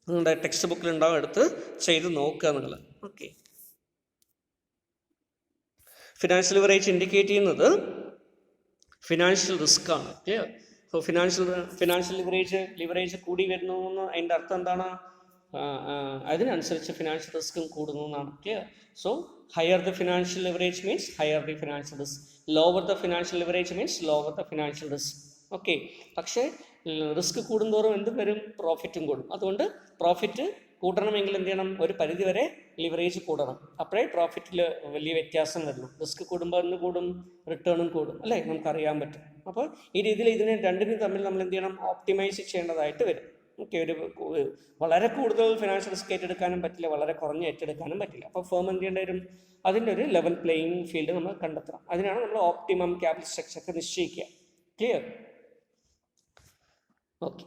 നിങ്ങളുടെ ടെക്സ്റ്റ് ബുക്കിൽ ഉണ്ടാവും, എടുത്ത് ചെയ്ത് നോക്കുക നിങ്ങൾ. ഓക്കെ, ഫിനാൻഷ്യൽ ലിവറേജ് ഇൻഡിക്കേറ്റ് ചെയ്യുന്നത് ഫിനാൻഷ്യൽ റിസ്ക് ആണ്. ക്ലിയർ? സോ ഫിനാൻഷ്യൽ ലിവറേജ് കൂടി വരുന്നു എന്ന് അതിൻ്റെ അർത്ഥം എന്താണ്? അതിനനുസരിച്ച് ഫിനാൻഷ്യൽ റിസ്ക്കും കൂടുന്നു എന്നാണ്. Clear? So higher the financial leverage means higher the financial risk, lower the financial leverage means lower the financial risk. Okay, പക്ഷേ റിസ്ക് കൂടുന്തോറും എന്തും വരും? പ്രോഫിറ്റും കൂടും. അതുകൊണ്ട് പ്രോഫിറ്റ് കൂട്ടണമെങ്കിൽ എന്ത് ചെയ്യണം? ഒരു പരിധിവരെ ലിവറേജ് കൂടണം. അപ്പോഴേ പ്രോഫിറ്റിൽ വലിയ വ്യത്യാസം വരുള്ളൂ. റിസ്ക് കൂടുമ്പോൾ എന്ത് കൂടും? റിട്ടേണും കൂടും അല്ലേ? നമുക്കറിയാൻ പറ്റും. അപ്പോൾ ഈ രീതിയിൽ രണ്ടിനും തമ്മിൽ നമ്മൾ എന്ത് ചെയ്യണം? ഓപ്റ്റിമൈസ് ചെയ്യേണ്ടതായിട്ട് വരും. ഓക്കെ, വളരെ കൂടുതൽ ഫിനാൻഷ്യൽ റിസ്ക് ഏറ്റെടുക്കാനും പറ്റില്ല, വളരെ കുറഞ്ഞ് ഏറ്റെടുക്കാനും പറ്റില്ല. അപ്പോൾ ഫേം എന്ത് ചെയ്യേണ്ടി വരും? അതിൻ്റെ ഒരു ലെവൽ പ്ലേയിങ് ഫീൽഡ് നമ്മൾ കണ്ടെത്തണം. അതിനാണ് നമ്മൾ ഓപ്റ്റിമം ക്യാപിറ്റൽ സ്ട്രക്ചർ ഒക്കെ നിശ്ചയിക്കുക. ക്ലിയർ? ഓക്കെ.